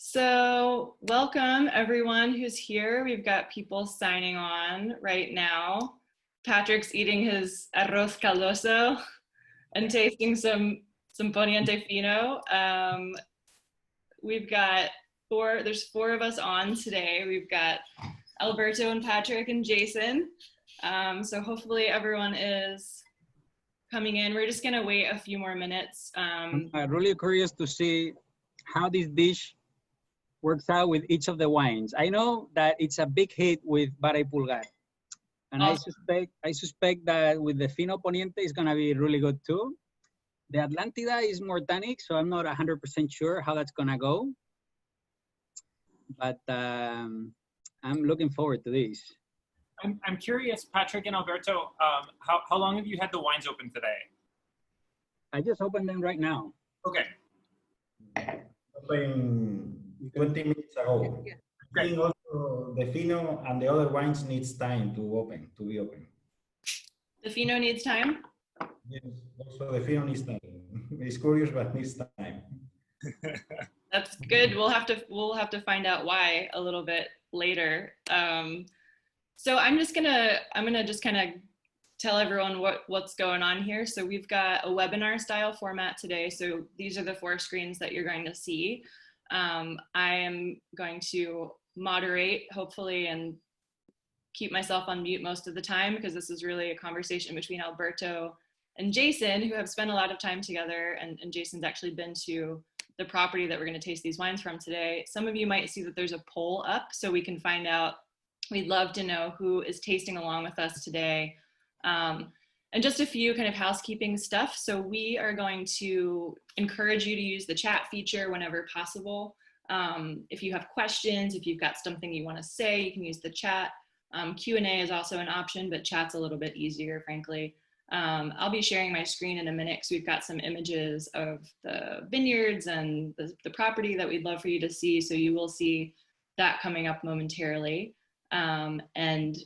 So welcome everyone who's here. We've got people signing on right now. Patrick's eating his arroz caldoso and tasting some poniente fino. We've got there's four of us on today. We've got Alberto and Patrick and Jason. So hopefully everyone is coming in. We're just gonna wait a few more minutes. I'm really curious to see how this dish works out with each of the wines. I know that it's a big hit with Bara y Pulgar. And awesome. I suspect that with the Fino Poniente it's gonna be really good too. The Atlantida is more tannic, so I'm not 100% sure how that's gonna go. But I'm looking forward to this. I'm curious, Patrick and Alberto, how long have you had the wines open today? I just opened them right now. Okay. Open 20 minutes ago. Yeah. I think also the Fino and the other wines needs time to be open. The Fino needs time? Yes, also the Fino needs time. It's curious, but needs time. That's good. We'll have to find out why a little bit later. So I'm gonna just kind of tell everyone what's going on here. So we've got a webinar style format today. So these are the 4 screens that you're going to see. I am going to moderate, hopefully, and keep myself on mute most of the time because this is really a conversation between Alberto and Jason, who have spent a lot of time together, and Jason's actually been to the property that we're going to taste these wines from today. Some of you might see that there's a poll up so we can find out. We'd love to know who is tasting along with us today. And just a few kind of housekeeping stuff. So we are going to encourage you to use the chat feature whenever possible. If you have questions, if you've got something you want to say, you can use the chat. Q&A is also an option, but chat's a little bit easier, frankly. I'll be sharing my screen in a minute because we've got some images of the vineyards and the property that we'd love for you to see. So you will see that coming up momentarily. And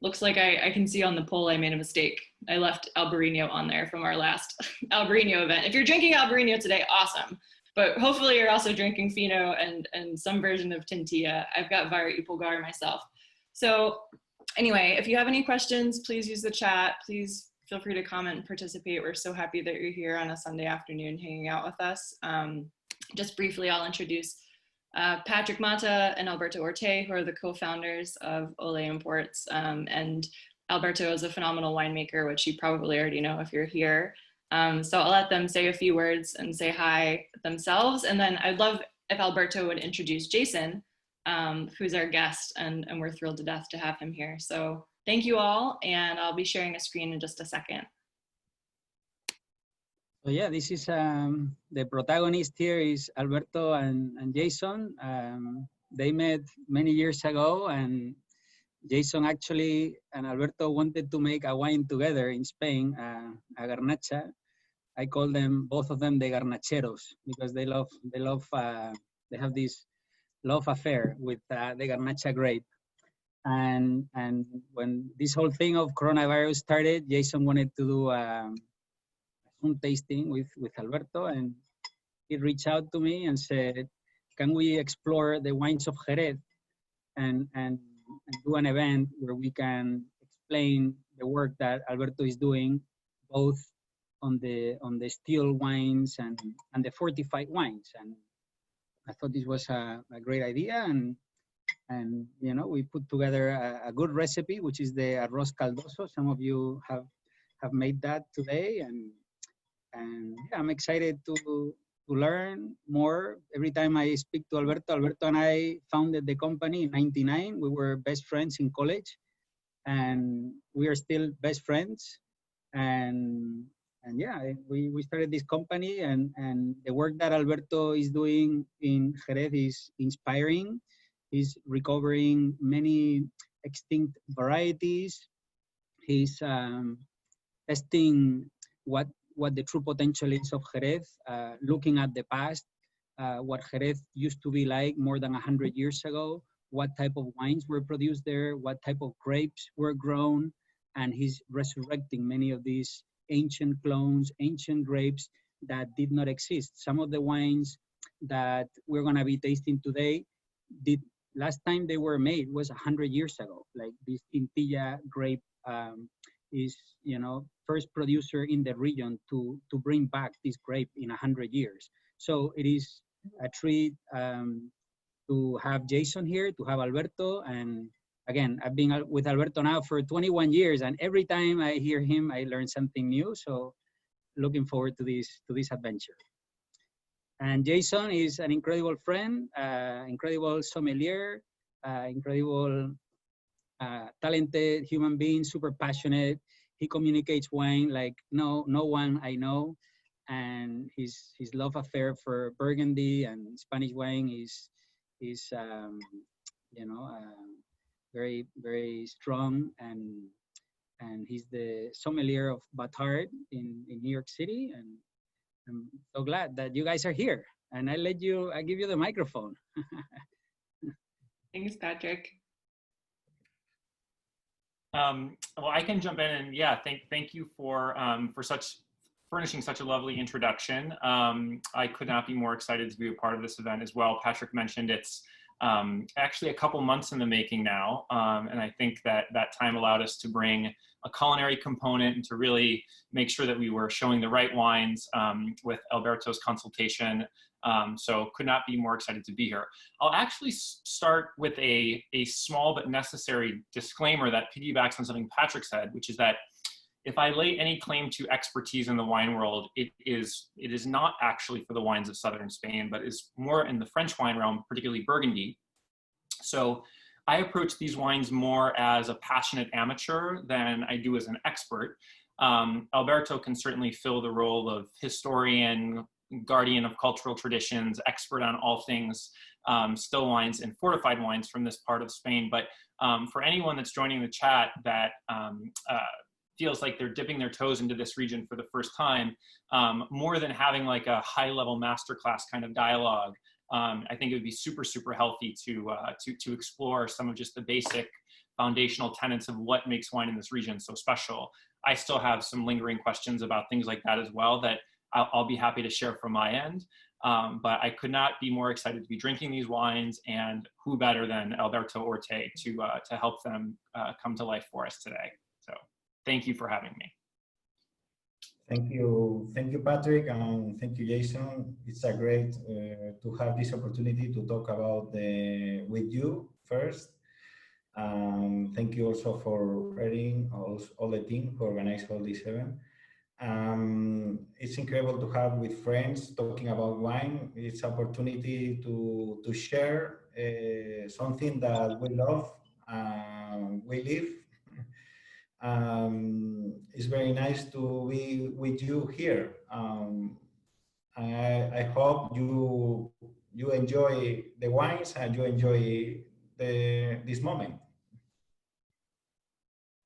looks like I can see on the poll I made a mistake. I left Albarino on there from our last Albarino event. If you're drinking Albarino today, awesome. But hopefully you're also drinking Fino and some version of Tintilla. I've got Bara y Pulgar myself. So anyway, if you have any questions, please use the chat. Please feel free to comment and participate. We're so happy that you're here on a Sunday afternoon hanging out with us. Just briefly, I'll introduce Patrick Mata and Alberto Orte, who are the co-founders of Ole Imports. And Alberto is a phenomenal winemaker, which you probably already know if you're here. So I'll let them say a few words and say hi themselves. And then I'd love if Alberto would introduce Jason, who's our guest, and we're thrilled to death to have him here. So thank you all, and I'll be sharing a screen in just a second. So yeah, this is the protagonist here is Alberto and Jason. They met many years ago, and Jason actually and Alberto wanted to make a wine together in Spain, a garnacha. I call them, both of them, the garnacheros, because they have this love affair with the garnacha grape. And when this whole thing of coronavirus started, Jason wanted to do some tasting with Alberto, and he reached out to me and said, can we explore the wines of Jerez and do an event where we can explain the work that Alberto is doing, both on the still wines and the fortified wines. And I thought this was a great idea, and you know, we put together a good recipe, which is the arroz caldoso. Some of you have made that today, and yeah, I'm excited to learn more. Every time I speak to Alberto and I founded the company in '99. We were best friends in college, and we are still best friends. And yeah, we started this company, and the work that Alberto is doing in Jerez is inspiring. He's recovering many extinct varieties. He's testing what the true potential is of Jerez, looking at the past, what Jerez used to be like more than 100 years ago, what type of wines were produced there, what type of grapes were grown, and he's resurrecting many of these ancient clones, ancient grapes that did not exist. Some of the wines that we're gonna be tasting today, the last time they were made was 100 years ago. Like this Tintilla grape is, you know, first producer in the region to bring back this grape in 100 years. So it is a treat to have Jason here, to have Alberto, and again, I've been with Alberto now for 21 years, and every time I hear him, I learn something new. So looking forward to this adventure. And Jason is an incredible friend, incredible sommelier, incredible talented human being, super passionate. He communicates wine like no one I know, and his love affair for Burgundy and Spanish wine is you know, very very strong, and he's the sommelier of Batard in New York City, and I'm so glad that you guys are here. And I give you the microphone. Thanks, Patrick. Well, I can jump in, and yeah, thank you for furnishing such a lovely introduction. I could not be more excited to be a part of this event as well. Patrick mentioned it's actually a couple months in the making now, and I think that time allowed us to bring a culinary component and to really make sure that we were showing the right wines with Alberto's consultation. So could not be more excited to be here. I'll actually start with a small but necessary disclaimer that piggybacks on something Patrick said, which is that if I lay any claim to expertise in the wine world, it is not actually for the wines of southern Spain, but is more in the French wine realm, particularly Burgundy. So I approach these wines more as a passionate amateur than I do as an expert. Alberto can certainly fill the role of historian, guardian of cultural traditions, expert on all things still wines and fortified wines from this part of Spain. But for anyone that's joining the chat that feels like they're dipping their toes into this region for the first time, more than having like a high-level masterclass kind of dialogue, I think it would be super, super healthy to explore some of just the basic foundational tenets of what makes wine in this region so special. I still have some lingering questions about things like that as well that I'll be happy to share from my end. But I could not be more excited to be drinking these wines, and who better than Alberto Orte to help them come to life for us today. So thank you for having me. Thank you, Patrick, and thank you, Jason. It's a great to have this opportunity to talk about with you first. Thank you also for Erin, all the team who organized all this event. It's incredible to have with friends talking about wine. It's an opportunity to share something that we love, we live. It's very nice to be with you here. I hope you enjoy the wines and you enjoy this moment.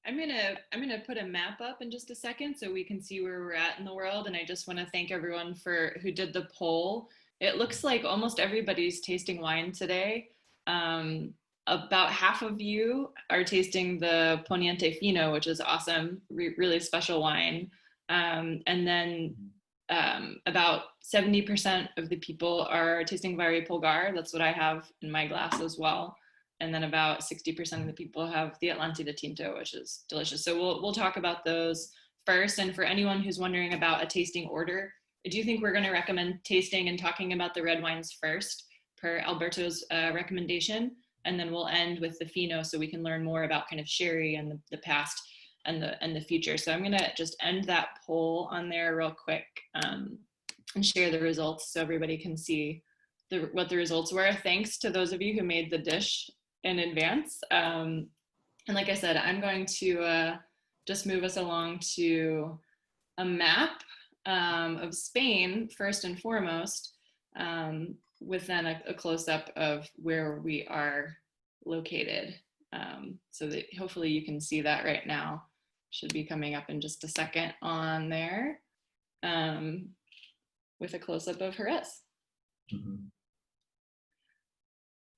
I'm gonna put a map up in just a second so we can see where we're at in the world. And I just want to thank everyone who did the poll. It looks like almost everybody's tasting wine today. About half of you are tasting the Poniente Fino, which is awesome, really special wine. And then about 70% of the people are tasting Vari Polgar. That's what I have in my glass as well. And then about 60% of the people have the Atlántida Tinto, which is delicious. So we'll talk about those first. And for anyone who's wondering about a tasting order, I do think we're going to recommend tasting and talking about the red wines first, per Alberto's recommendation. And then we'll end with the Fino so we can learn more about kind of sherry and the past and the future. So I'm going to just end that poll on there real quick and share the results so everybody can see what the results were. Thanks to those of you who made the dish in advance. And like I said, I'm going to just move us along to a map of Spain first and foremost, with then a close-up of where we are located. So that hopefully you can see that right now. Should be coming up in just a second on there, with a close-up of Jerez. Mm-hmm.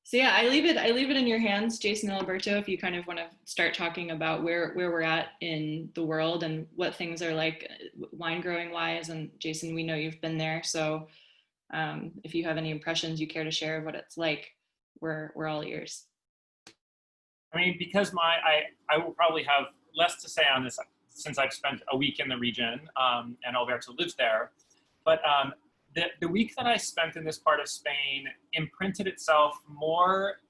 So yeah, I leave it in your hands, Jason and Alberto, if you kind of want to start talking about where we're at in the world and what things are like wine growing wise. And Jason, we know you've been there, so If you have any impressions you care to share of what it's like, we're all ears. I mean, because I will probably have less to say on this since I've spent a week in the region, and Alberto lives there. But the week that I spent in this part of Spain imprinted itself more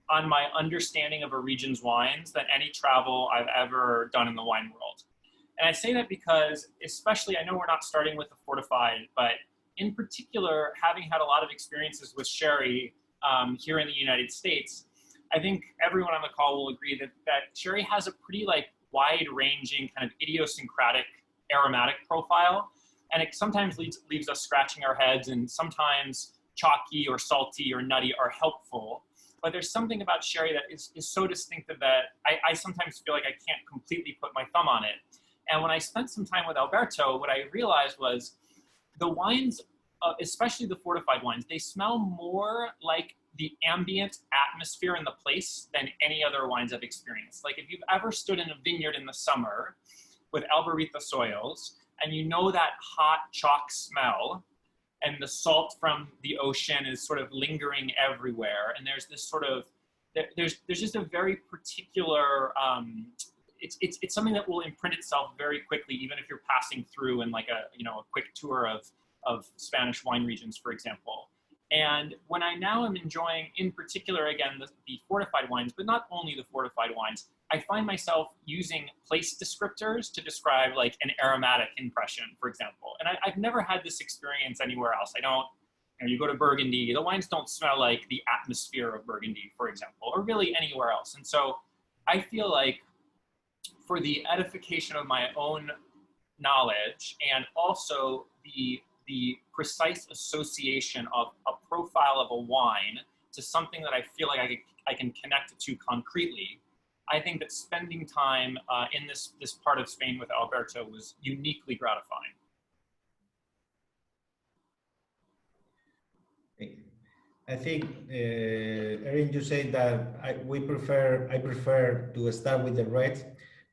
on my understanding of a region's wines than any travel I've ever done in the wine world. And I say that because, especially, I know we're not starting with the Fortified, but in particular, having had a lot of experiences with sherry here in the United States, I think everyone on the call will agree that sherry has a pretty wide-ranging kind of idiosyncratic aromatic profile, and it sometimes leaves us scratching our heads, and sometimes chalky or salty or nutty are helpful. But there's something about sherry that is so distinctive that I sometimes feel like I can't completely put my thumb on it. And when I spent some time with Alberto, what I realized was the wines, especially the fortified wines, they smell more like the ambient atmosphere in the place than any other wines I've experienced. Like if you've ever stood in a vineyard in the summer with Albarita soils, and you know that hot chalk smell, and the salt from the ocean is sort of lingering everywhere, and there's this sort of, there's just a very particular, it's something that will imprint itself very quickly, even if you're passing through in like a quick tour of Spanish wine regions, for example. And when I now am enjoying, in particular, again, the fortified wines, but not only the fortified wines, I find myself using place descriptors to describe like an aromatic impression, for example. And I've never had this experience anywhere else. I don't, you go to Burgundy, the wines don't smell like the atmosphere of Burgundy, for example, or really anywhere else. And so I feel like for the edification of my own knowledge and also the precise association of a profile of a wine to something that I feel like I can connect it to concretely, I think that spending time in this part of Spain with Alberto was uniquely gratifying. I think, Erin, you said that I prefer to start with the reds.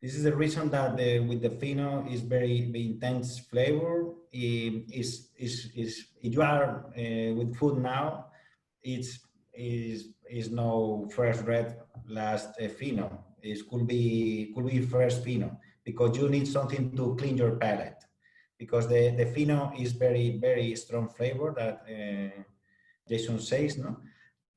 This is the reason that with the Fino is very intense flavor. If you are with food now, is no first red last Fino. It could be first Fino, because you need something to clean your palate, because the Fino is very strong flavor that Jason says, no?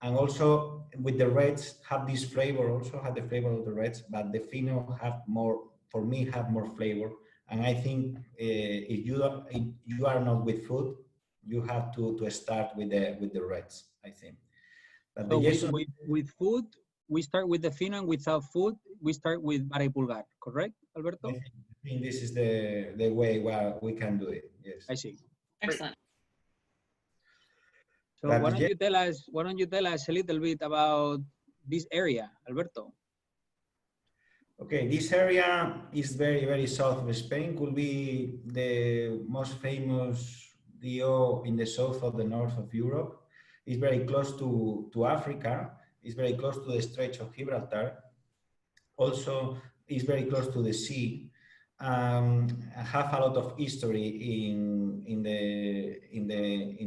And also with the reds have this flavor, also have the flavor of the reds, but the Fino have more, for me, have more flavor. And I think if you are not with food, you have to start with the reds, I think. But So Jason, with food, we start with the Fino, and without food, we start with Bara y Pulgar, correct, Alberto? I think this is the way where we can do it, yes. I see. Excellent. So why don't you tell us a little bit about this area, Alberto? Okay, this area is very south of Spain. Could be the most famous DO in the south of the north of Europe. It's very close to Africa. It's very close to the Strait of Gibraltar. Also, it's very close to the sea. Have a lot of history in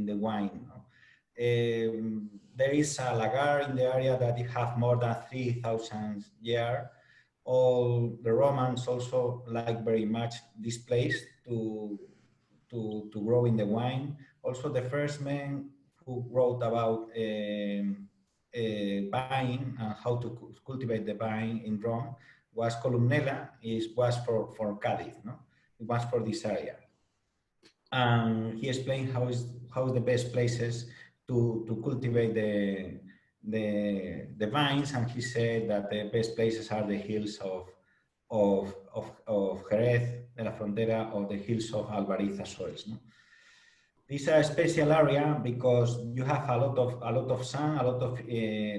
the wine. There is a lagar in the area that it have more than 3,000 years. All the Romans also like very much this place to grow in the wine. Also, the first man who wrote about vine and how to cultivate the vine in Rome was Columella. Was for Cadiz, no? It was for this area. And he explained how is the best places to cultivate the vines, and he said that the best places are the hills of Jerez de la Frontera, or the hills of Albariza soils. No? This is a special area because you have a lot of sun, a lot of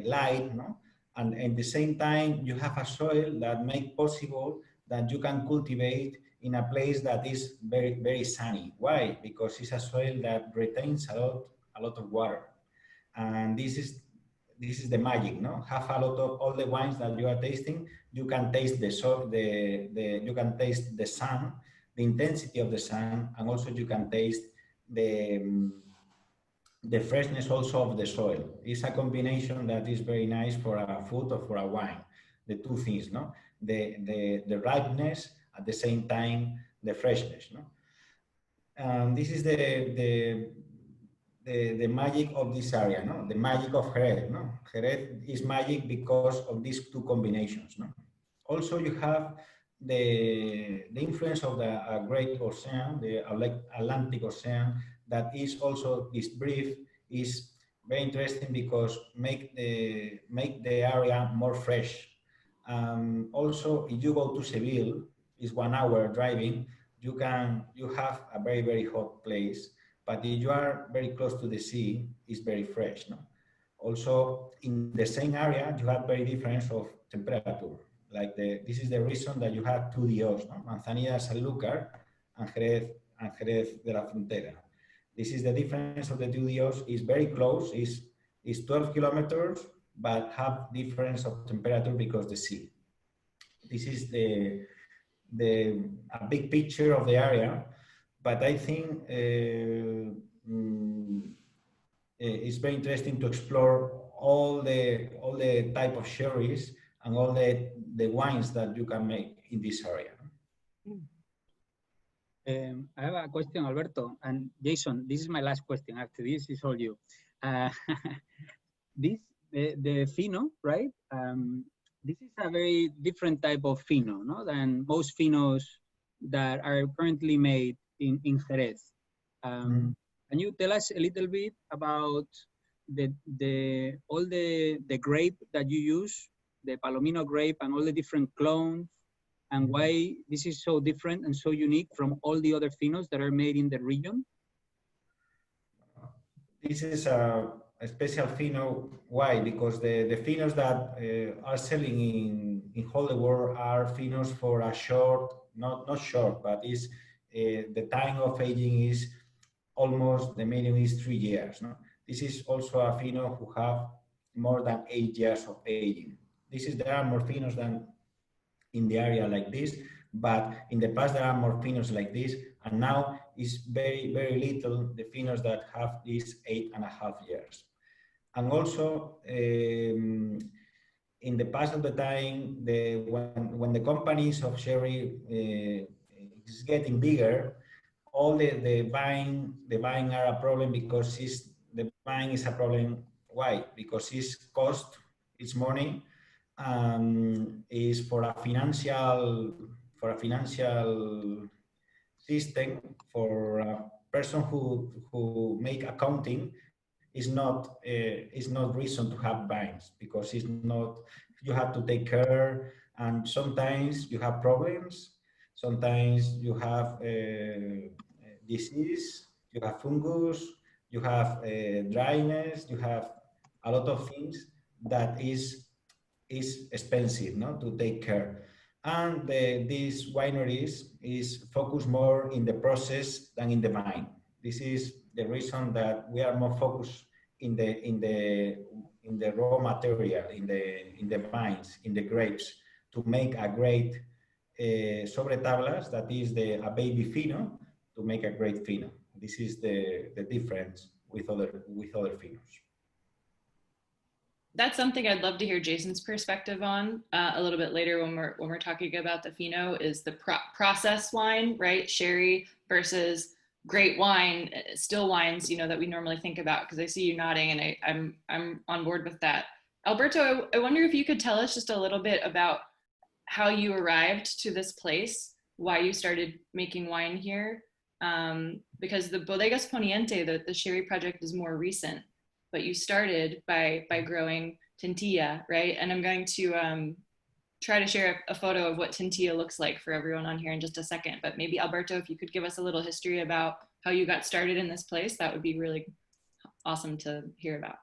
light, no? And at the same time you have a soil that makes possible that you can cultivate in a place that is very sunny. Why? Because it's a soil that retains a lot of water, and this is the magic, no? Have a lot of all the wines that you are tasting. You can taste you can taste the sun, the intensity of the sun, and also you can taste the the freshness also of the soil. It's a combination that is very nice for a food or for a wine. The two things, no? The ripeness at the same time the freshness, no? This is the magic of this area, no? The magic of Jerez, no? Jerez is magic because of these two combinations, no? Also, you have the influence of the Great Ocean, the Atlantic Ocean, that is also this brief is very interesting because make the area more fresh. Also, if you go to Seville, it's 1 hour driving. You have a very hot place, but if you are very close to the sea, it's very fresh. No? Also, in the same area, you have very difference of temperature. Like this is the reason that you have two DOs, no? Manzanilla de Sanlúcar and Jerez de la Frontera. This is the difference of the two DOs. Is very close. Is 12 kilometers, but have difference of temperature because the sea. This is a big picture of the area, but I think it's very interesting to explore all the type of sherries and all the wines that you can make in this area. I have a question, Alberto, and Jason, this is my last question. After this is all you. The Fino, right? This is a very different type of Fino, no, than most Finos that are currently made in Jerez. Can you tell us a little bit about all the grape that you use, the Palomino grape, and all the different clones, and why this is so different and so unique from all the other Finos that are made in the region? This is a special Fino. Why? Because the Finos that are selling in whole the world are Finos for a short, not short, but is the time of aging is almost, the minimum is 3 years. No? This is also a Fino who have more than 8 years of aging. There are more Finos than in the area like this, but in the past there are more Finos like this, and now is very little the Finos that have these 8.5 years. And also, in the past of the time, when the companies of sherry is getting bigger, all the buying are a problem because the buying is a problem. Why? Because it's cost, it's money, is for a financial system, for a person who make accounting is not reason to have banks, because it's not, you have to take care, and sometimes you have problems, sometimes you have disease, you have fungus, you have dryness, you have a lot of things that is expensive, no, to take care. And these wineries is focused more in the process than in the vine. This is the reason that we are more focused in the raw material, in the vines, in the grapes, to make a great sobre tablas, that is a baby Fino, to make a great Fino. This is the difference with other Finos. That's something I'd love to hear Jason's perspective on a little bit later when we're talking about the Fino, is the process wine, right? Sherry versus great wine, still wines, you know, that we normally think about, because I see you nodding and I'm on board with that. Alberto, I wonder if you could tell us just a little bit about how you arrived to this place, why you started making wine here, because the Bodegas Poniente, the sherry project, is more recent. But you started by growing Tintilla, right? And I'm going to try to share a photo of what Tintilla looks like for everyone on here in just a second. But maybe Alberto, if you could give us a little history about how you got started in this place, that would be really awesome to hear about.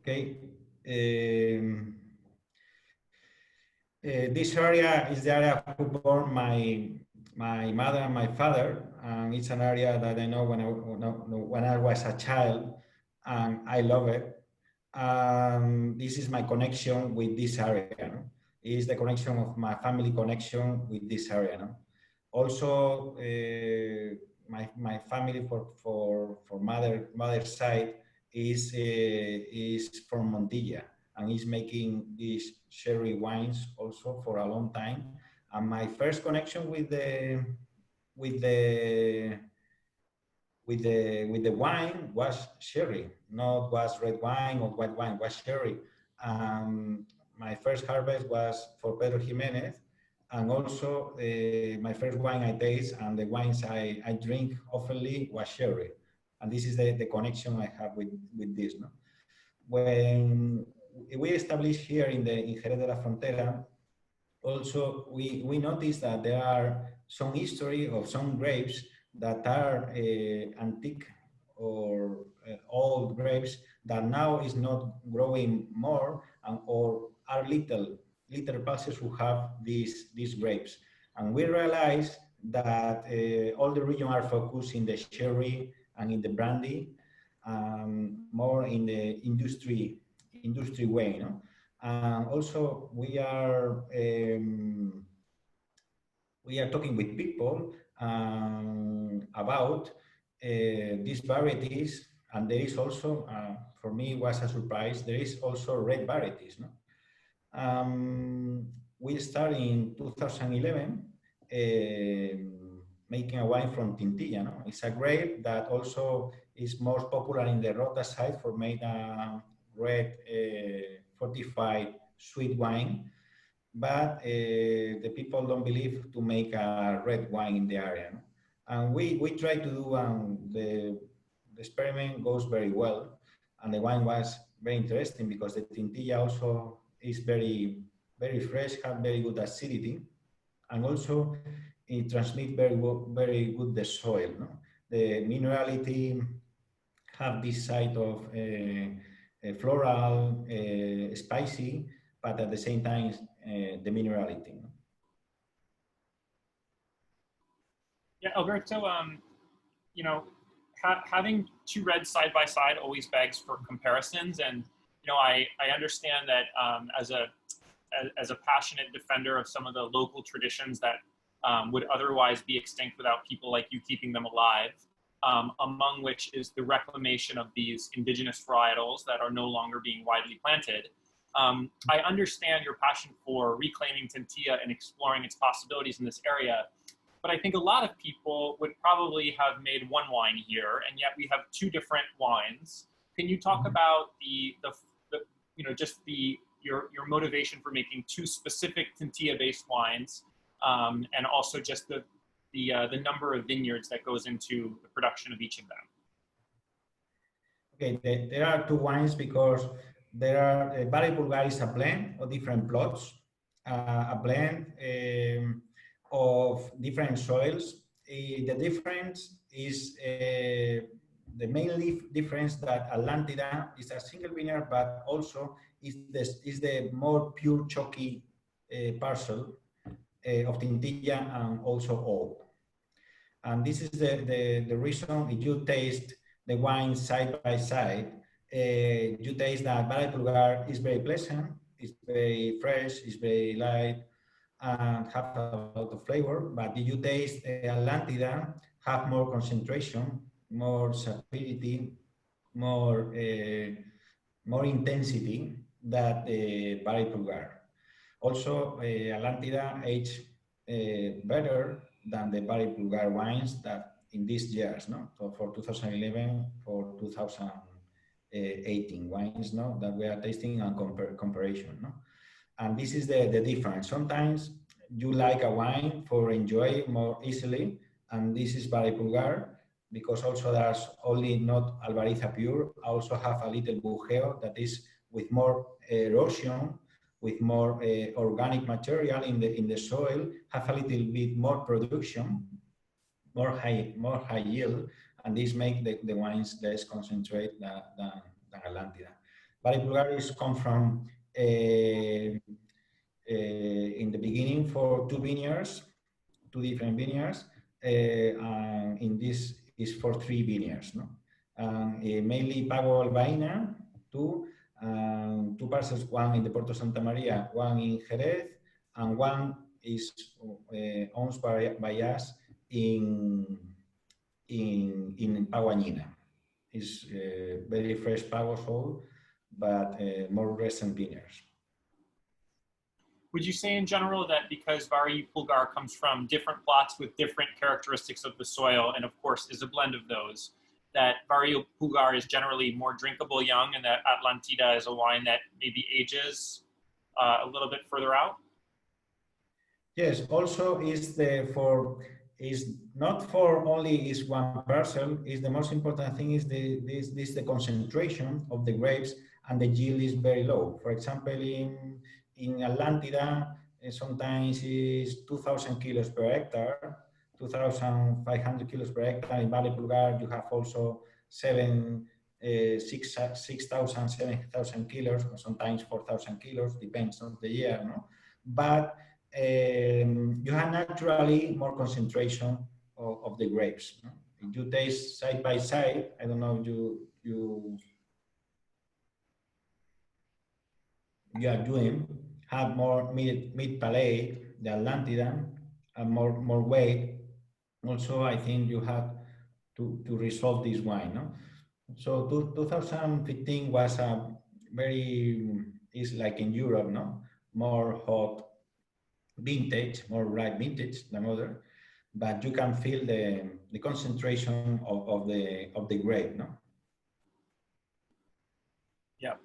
Okay. This area is the area who born my mother and my father, and it's an area that I know when I was a child, and I love it. This is my connection with this area. No? Is the connection of my family connection with this area. No? Also, my family for mother's side is from Montilla and is making these sherry wines also for a long time. And my first connection with the wine was sherry, not was red wine or white wine, was sherry. My first harvest was for Pedro Jimenez, and also my first wine I taste and the wines I drink oftenly was sherry. And this is the connection I have with this. No? When we established here in Jerez de la Frontera, also we noticed that there are some history of some grapes that are antique or old grapes that now is not growing more or are little parcels who have these grapes. And we realize that all the region are focused in the sherry and in the brandy, more in the industry way. No? Also, we are talking with people about these varieties, and there is also, for me, it was a surprise. There is also red varieties. No? We started in 2011 making a wine from Tintilla. No? It's a grape that also is most popular in the Rota side for made a red fortified sweet wine, but the people don't believe to make a red wine in the area. No? And we try to do, the experiment goes very well, and the wine was very interesting because the Tintilla also is very fresh, have very good acidity, and also it transmits very good the soil. No? The minerality have this side of floral, spicy, but at the same time the minerality. No? Yeah, Alberto, you know, having two reds side by side always begs for comparisons, and you know, I understand that as a passionate defender of some of the local traditions that would otherwise be extinct without people like you keeping them alive, among which is the reclamation of these indigenous varietals that are no longer being widely planted. I understand your passion for reclaiming Tintilla and exploring its possibilities in this area, but I think a lot of people would probably have made one wine here, and yet we have two different wines. Can you talk about the you know, just your motivation for making two specific Tintilla-based wines, and also just the number of vineyards that goes into the production of each of them? Okay, there are two wines because there are Valle Pulgar is a blend of different plots, a blend of different soils. The difference is the main difference that Atlántida is a single vineyard, but also is the more pure chalky parcel of Tintilla and also oak. And this is the reason. If you taste the wine side by side, you taste that Valle Pulgar is very pleasant, it's very fresh, it's very light, and have a lot of flavor. But if you taste Atlántida, have more concentration, more sapidity, more intensity than Valle Pulgar. Also, Atlántida aged better than the Valle Pulgar wines that in these years, no? So for 2011, for 2018 wines, no, that we are tasting and comparison, no. And this is the difference. Sometimes you like a wine for enjoy more easily, and this is Valle Pulgar, because also there's only not Albariza pure, also have a little bujeo that is with more erosion, with more organic material in the soil, have a little bit more production, more high yield, and this make the wines less concentrate than Atlántida. Valle Pulgar is come from in the beginning for two different vineyards, and in this is for three vineyards, no? Mainly Pago Albaina, two parcels, one in the Porto Santa Maria, one in Jerez, and one is owned by us in Paguañina. It's very fresh Pagosol, but more recent vineyards. Would you say in general that because Vari Pulgar comes from different plots with different characteristics of the soil, and of course is a blend of those, that Vari Pulgar is generally more drinkable young, and that Atlantida is a wine that maybe ages a little bit further out? Yes, also is not for only is one parcel. Is the most important thing is the concentration of the grapes, and the yield is very low. For example, in Atlantida, sometimes is 2,000 kilos per hectare, 2,500 kilos per hectare. In Valle Pulgar, you have also 6,000, 7,000 kilos, or sometimes 4,000 kilos, depends on the year, no? But you have naturally more concentration of the grapes. No? If you taste side by side, I don't know if you are doing, have more mid palate, the Atlantida, and more weight. Also, I think you have to resolve this wine. No? So 2015 was a is like in Europe, no? More hot vintage, more ripe vintage than other, but you can feel the concentration of the grape, no? Yeah.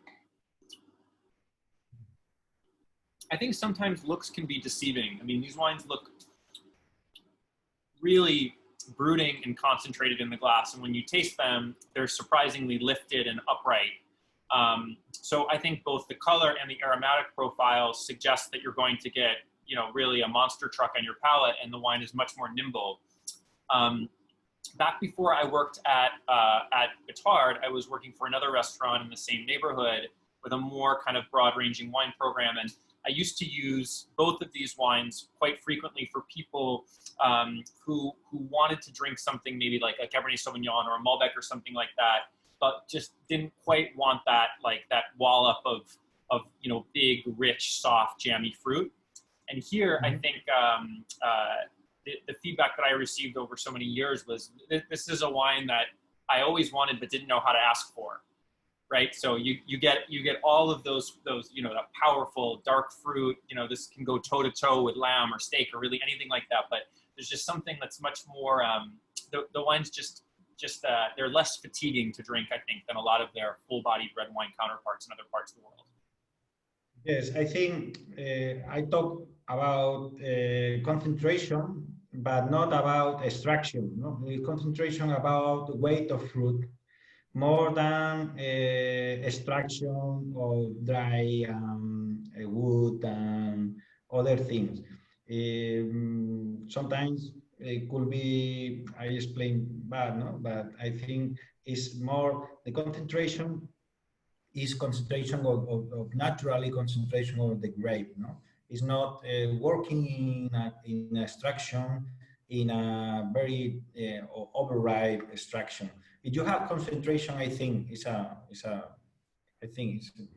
I think sometimes looks can be deceiving. I mean, these wines look really brooding and concentrated in the glass, and when you taste them, they're surprisingly lifted and upright. So I think both the color and the aromatic profile suggest that you're going to get, you know, really a monster truck on your palate, and the wine is much more nimble. Back before I worked at Guittard, I was working for another restaurant in the same neighborhood with a more kind of broad-ranging wine program, and I used to use both of these wines quite frequently for people who wanted to drink something maybe like a Cabernet Sauvignon or a Malbec or something like that, but just didn't quite want that, like that wallop of you know, big, rich, soft, jammy fruit. And here, I think the feedback that I received over so many years was this is a wine that I always wanted but didn't know how to ask for, right? So you get all of those you know, that powerful dark fruit. You know, this can go toe to toe with lamb or steak or really anything like that. But there's just something that's much more. The wines just they're less fatiguing to drink, I think, than a lot of their full-bodied red wine counterparts in other parts of the world. Yes, I think I talk about concentration, but not about extraction. No? Concentration about weight of fruit, more than extraction of dry wood and other things. Sometimes it could be, I explain bad, no? But I think it's more the concentration is concentration of naturally concentration of the grape. No, it's not working in extraction in a very overripe extraction. If you have concentration, I think it's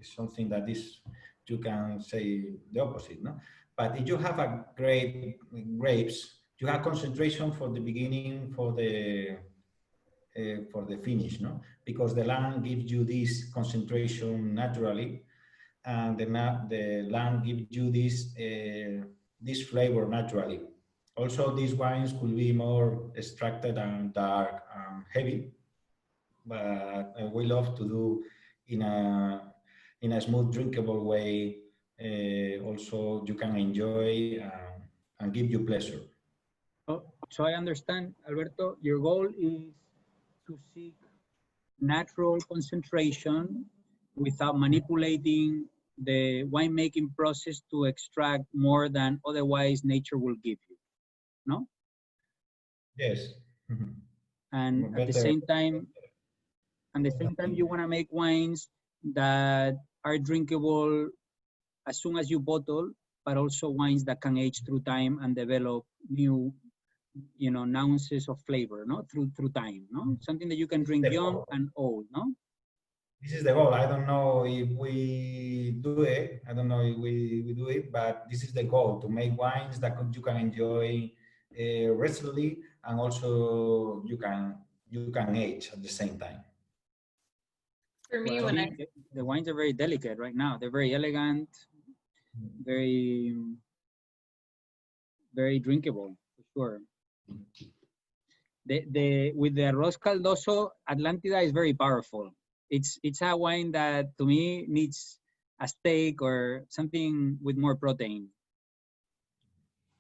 something that is, you can say the opposite. No, but if you have a great grapes, you have concentration for the beginning, for the finish, no? Because the land gives you this concentration naturally, and the land gives you this flavor naturally. Also, these wines could be more extracted and dark and heavy, but we love to do in a smooth, drinkable way. Also, you can enjoy and give you pleasure. So I understand, Alberto, your goal is to seek natural concentration without manipulating the winemaking process to extract more than otherwise nature will give you, no? Yes. Mm-hmm. And at the same time, you want to make wines that are drinkable as soon as you bottle, but also wines that can age through time and develop new, you know, nuances of flavor, no, through time, no, something that you can drink young and old, no. this is the goal. I don't know if we do it. I don't know if we do it, but this is the goal, to make wines that you can enjoy recently, and also you can age at the same time. For me, Well, when I the wines are very delicate right now. They're very elegant, very, very drinkable, for sure. With the arroz caldoso, Atlantida is very powerful. It's a wine that to me needs a steak or something with more protein.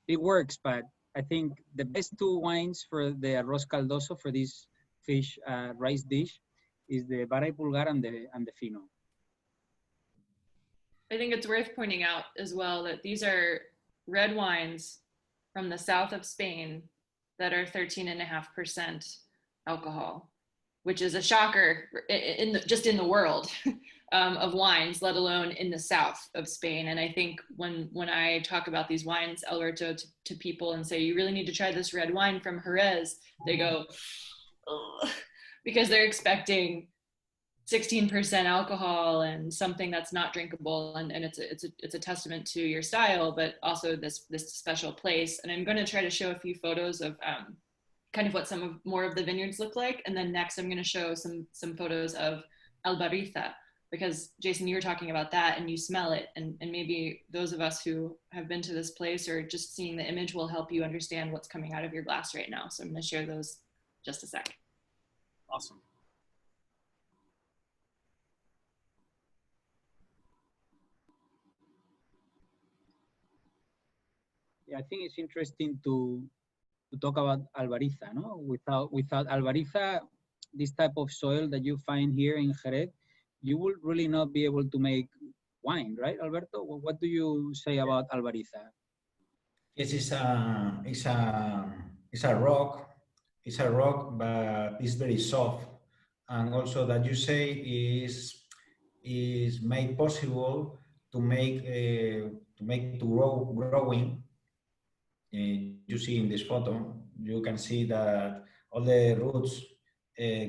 It works, but I think the best two wines for the arroz caldoso, for this fish rice dish, is the Baray Pulgar and the Fino. I think it's worth pointing out as well that these are red wines from the south of Spain that are 13.5% alcohol, which is a shocker just in the world of wines, let alone in the south of Spain. And I think when I talk about these wines, Alberto, to people and say, you really need to try this red wine from Jerez, they go, ugh, because they're expecting 16% alcohol and something that's not drinkable, and it's a testament to your style, but also this special place. And I'm going to try to show a few photos of kind of what more of the vineyards look like, and then next I'm going to show some photos of Albariza, because Jason, you were talking about that and you smell it, and maybe those of us who have been to this place or just seeing the image will help you understand what's coming out of your glass right now. So I'm going to share those just a sec. Awesome. Yeah, I think it's interesting to talk about Albariza, no? Without Albariza, this type of soil that you find here in Jerez, you will really not be able to make wine, right, Alberto? What do you say about Albariza? Yes, it's a rock. It's a rock, but it's very soft, and also that you say is made possible to make to growing. You see in this photo, you can see that all the roots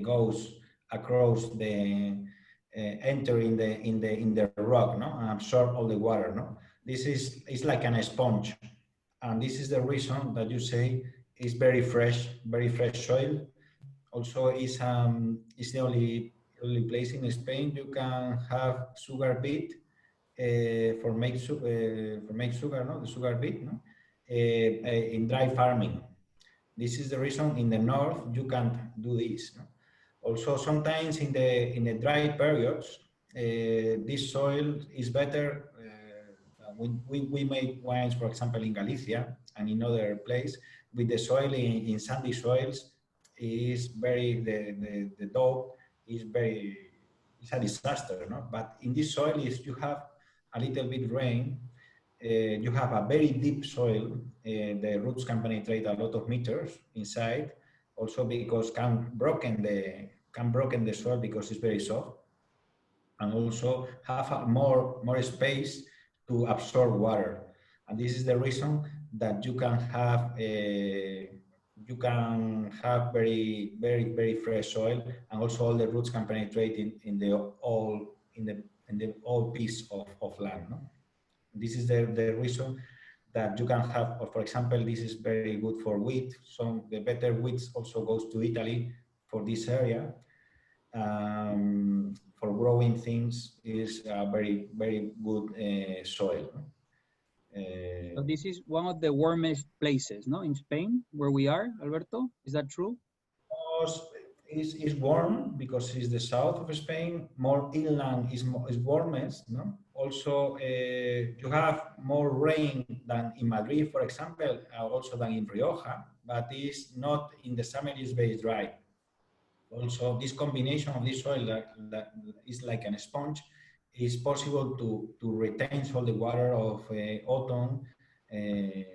goes across the enter in the rock, no, and absorb all the water, no. This is like a sponge, and this is the reason that you say it's very fresh soil. Also, it's the only place in Spain you can have sugar beet for make sugar, no, the sugar beet, no, in dry farming. This is the reason in the north you can't do this, no? Also, sometimes in the dry periods, this soil is better. We make wines, for example, in Galicia and in other places, with the soil in sandy soils is very, the dough is very, it's a disaster, no? But in this soil, if you have a little bit rain, you have a very deep soil, the roots can penetrate a lot of meters inside, also because can broken the soil because it's very soft, and also have a more space to absorb water. And this is the reason that you can have very fresh soil, and also all the roots can penetrate in the all piece of land, no? This is the reason that you can have, or for example, this is very good for wheat. So the better wheats also goes to Italy for this area. For growing things is a very good soil. So this is one of the warmest places, no, in Spain, where we are, Alberto. Is that true? Is warm because it's the south of Spain. More inland is warmest, no? Also, you have more rain than in Madrid, for example, also than in Rioja, but it's not in the summer. It's very dry. Also, this combination of this soil that is like a sponge is possible to retain all the water of autumn and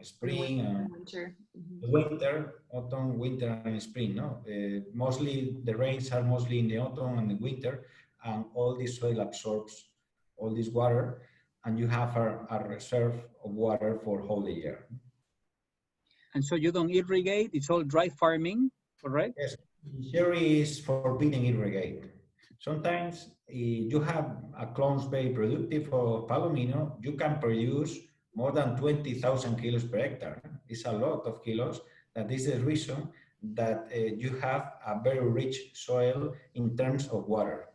spring and winter. winter, autumn, winter, and spring. No, mostly the rains are mostly in the autumn and the winter, and all this soil absorbs all this water, and you have a reserve of water for whole year. And so you don't irrigate; it's all dry farming, correct? Yes, Sherry is forbidden irrigate. Sometimes you have a clones very productive of palomino, you can produce more than 20,000 kilos per hectare. It's a lot of kilos. That is the reason that you have a very rich soil in terms of water.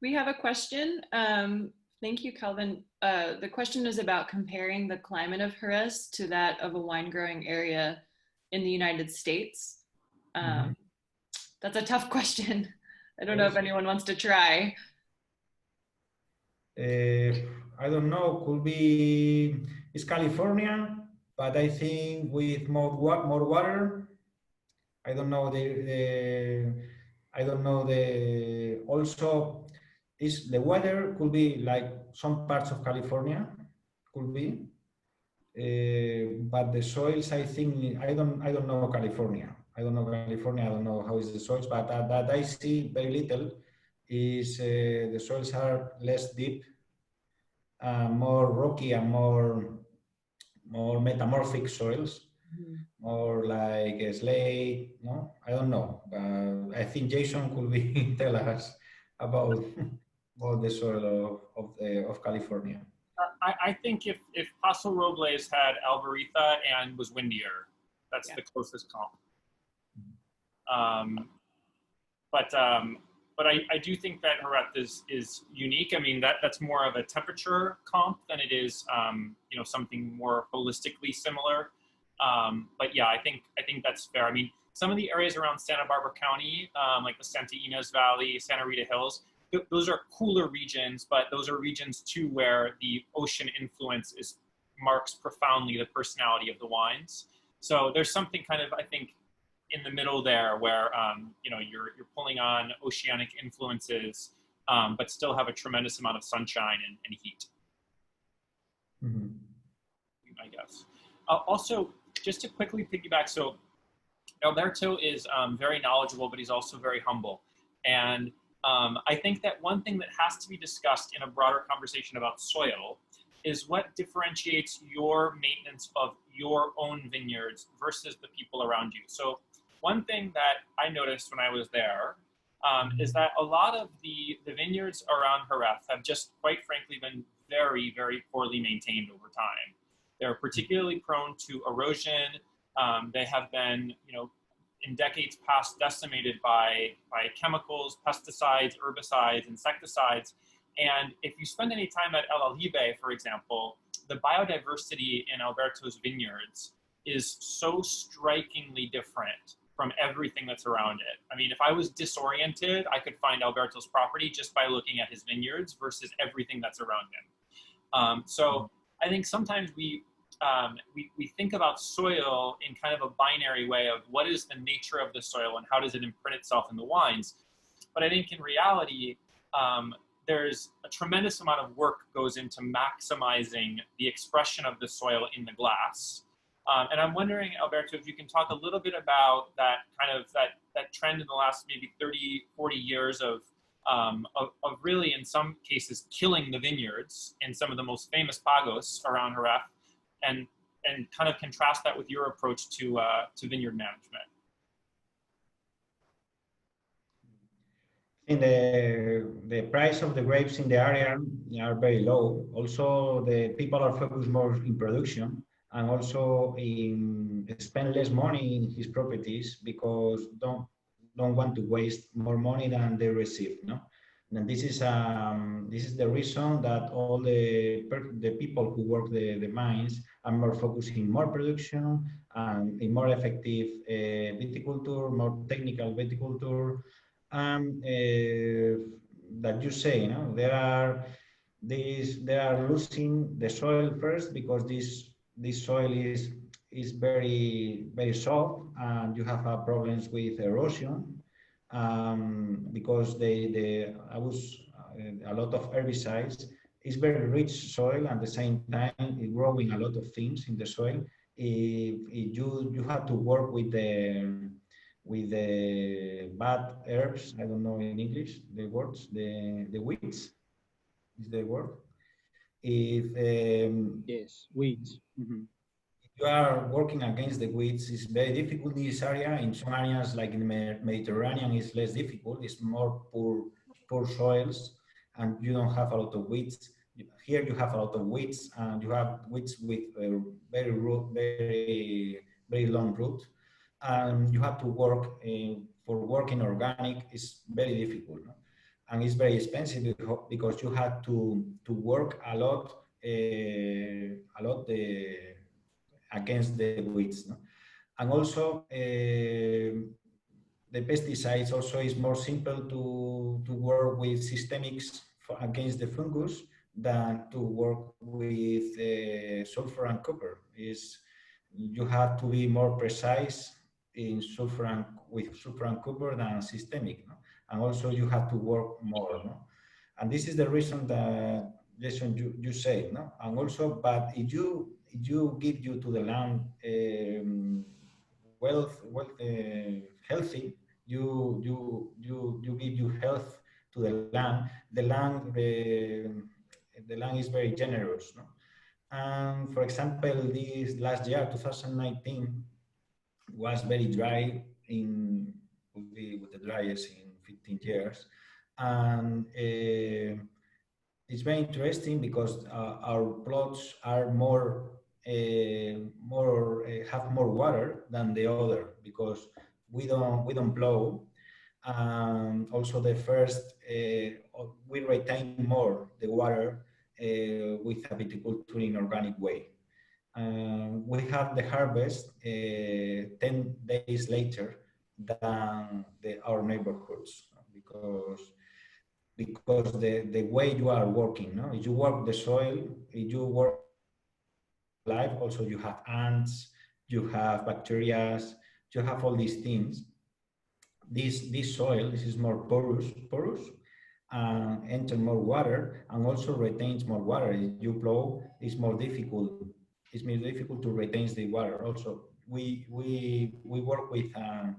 We have a question. Thank you, Calvin. The question is about comparing the climate of Jerez to that of a wine growing area in the United States. That's a tough question. I don't know if anyone wants to try. I don't know, could be, it's California, but I think with more water. I don't know I don't know also is the weather could be like some parts of California, could be, but the soils, I think, I don't know California. I don't know California. I don't know how is the soils, but that I see very little is the soils are less deep, more rocky and more metamorphic soils. More like a slate, no? I don't know. I think Jason could be tell us about the soil of California. I think if Paso Robles had Alberita and was windier, that's the closest comp. But I do think that Jerez is unique. I mean, that's more of a temperature comp than it is, you know, something more holistically similar. But yeah, I think that's fair. I mean, some of the areas around Santa Barbara County, like the Santa Ynez Valley, Santa Rita Hills, those are cooler regions, but those are regions too where the ocean influence marks profoundly the personality of the wines. So there's something kind of, I think, in the middle there where you know, you're pulling on oceanic influences, but still have a tremendous amount of sunshine and heat. I guess. Also, just to quickly piggyback, so Alberto is very knowledgeable, but he's also very humble. And I think that one thing that has to be discussed in a broader conversation about soil is what differentiates your maintenance of your own vineyards versus the people around you. So one thing that I noticed when I was there is that a lot of the vineyards around Jerez have just, quite frankly, been very, very poorly maintained over time. They're particularly prone to erosion. They have been, you know, in decades past decimated by chemicals, pesticides, herbicides, insecticides. And if you spend any time at El Aljibe, for example, the biodiversity in Alberto's vineyards is so strikingly different from everything that's around it. I mean, if I was disoriented, I could find Alberto's property just by looking at his vineyards versus everything that's around him. So I think sometimes we think about soil in kind of a binary way of what is the nature of the soil and how does it imprint itself in the wines. But I think in reality, there's a tremendous amount of work goes into maximizing the expression of the soil in the glass. And I'm wondering, Alberto, if you can talk a little bit about that kind of that trend in the last maybe 30, 40 years of really, in some cases, killing the vineyards in some of the most famous pagos around Jerez, and kind of contrast that with your approach to vineyard management. And the price of the grapes in the area are very low. Also, the people are focused more in production and also in spend less money in his properties because don't want to waste more money than they receive. No, and this is the reason that all the people who work the mines are more focused in more production and in more effective viticulture, more technical viticulture. That you say, you know, they are losing the soil first because this soil is very, very soft and you have problems with erosion because I was a lot of herbicides. It's very rich soil and at the same time it's growing a lot of things in the soil. If you have to work with the bad herbs, I don't know in English the words, the weeds is the word. If yes, weeds. you are working against the weeds. It's very difficult in this area. In some areas, like in the Mediterranean, it's less difficult. It's more poor soils, and you don't have a lot of weeds. Here you have a lot of weeds, and you have weeds with very long root, and you have to work for working organic is very difficult, no? And it's very expensive because you have to work a lot against the weeds, no? And also the pesticides also is more simple to work with systemics against the fungus than to work with sulfur and copper. You have to be more precise in with sulfur and copper than systemic, no? And also you have to work more, no? And this is the reason that, Jason, you say, no? And also, but if you give you to the land healthy, you give you health to the land. The land is very generous, no? And for example, this last year, 2019, was very dry would be with the driest in 15 years. And it's very interesting because our plots are have more water than the other because we don't plow. Also, the first we retain more the water with a viticulture in organic way. We have the harvest 10 days later than our neighborhoods because the way you are working, no? If you work the soil, if you work life, also you have ants, you have bacteria, you have all these things. This soil, this is more porous, enter more water and also retains more water. If you plow, it's more difficult. It's more difficult to retain the water. Also, we work with a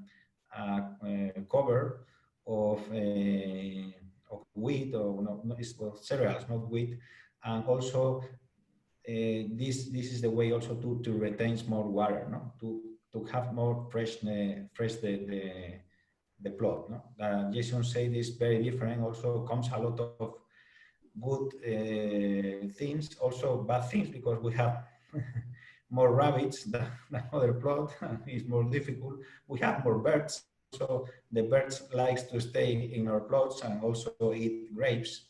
cover of wheat or it's cereals, not wheat, and also this is the way also to retain more water, no? To have more fresh the plot, no? Jason said is very different. Also comes a lot of good things, also bad things because we have more rabbits than other plot. It's more difficult. We have more birds. So the birds likes to stay in our plots and also eat grapes.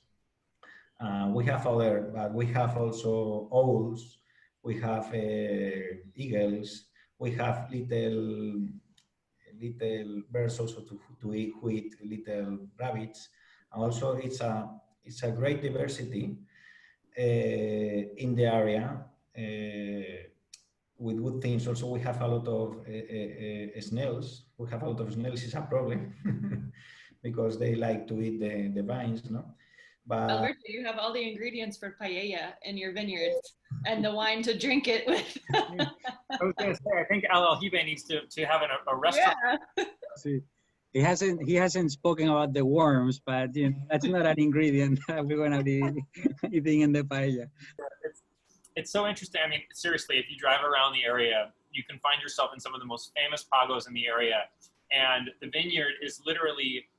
We have also owls. We have eagles. We have little birds also to eat, who eat little rabbits. And also, it's a great diversity in the area with good things. Also, we have a lot of snails. We have a lot of snails. It's a problem because they like to eat the vines, no? But Alberto, you have all the ingredients for paella in your vineyards and the wine to drink it with. I was going to say, I think El Aljibe needs to have a restaurant. Yeah. See, he hasn't spoken about the worms, but you know, that's not an ingredient that we're gonna be eating in the paella. It's so interesting. I mean, seriously, if you drive around the area, you can find yourself in some of the most famous pagos in the area, and the vineyard is literally,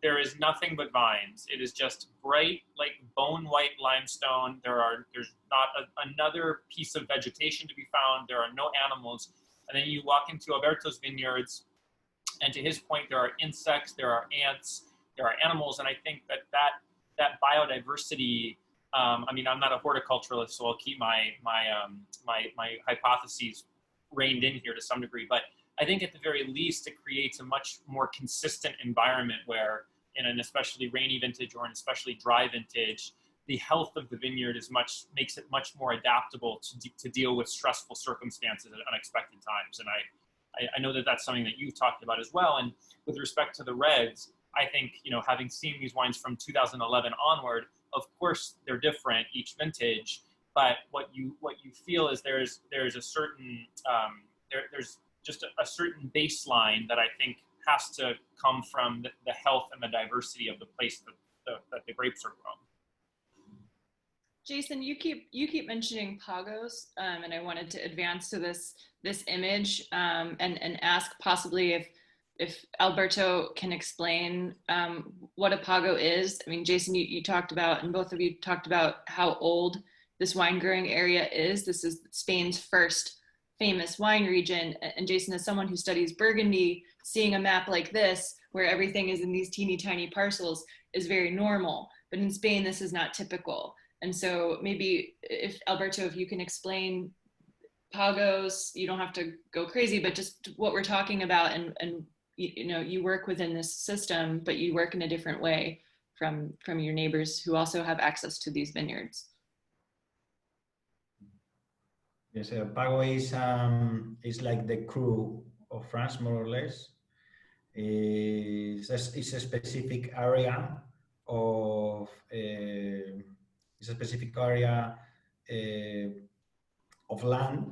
there is nothing but vines. It is just bright, like bone white limestone. There's not another piece of vegetation to be found. There are no animals. And then you walk into Alberto's vineyards, and to his point, there are insects, there are ants, there are animals. And I think that biodiversity, I mean, I'm not a horticulturalist, so I'll keep my hypotheses reined in here to some degree. But I think at the very least, it creates a much more consistent environment where in an especially rainy vintage or an especially dry vintage, the health of the vineyard makes it much more adaptable to deal with stressful circumstances at unexpected times. And I know that that's something that you've talked about as well. And with respect to the reds, I think, you know, having seen these wines from 2011 onward, of course they're different each vintage, but what you feel is there's a certain there's just a certain baseline that I think has to come from the health and the diversity of the place that the grapes are grown. Jason, you keep mentioning pagos, and I wanted to advance to this image and ask possibly if Alberto can explain what a pago is. I mean, Jason, you talked about, and both of you talked about how old this wine growing area is. This is Spain's first famous wine region. And Jason, as someone who studies Burgundy, seeing a map like this, where everything is in these teeny tiny parcels, is very normal. But in Spain, this is not typical. And so maybe if Alberto, if you can explain pagos, you don't have to go crazy, but just what we're talking about, and you know, you work within this system, but you work in a different way from your neighbors who also have access to these vineyards. Yes, pago is like the crew of France, more or less. It's a specific area of of land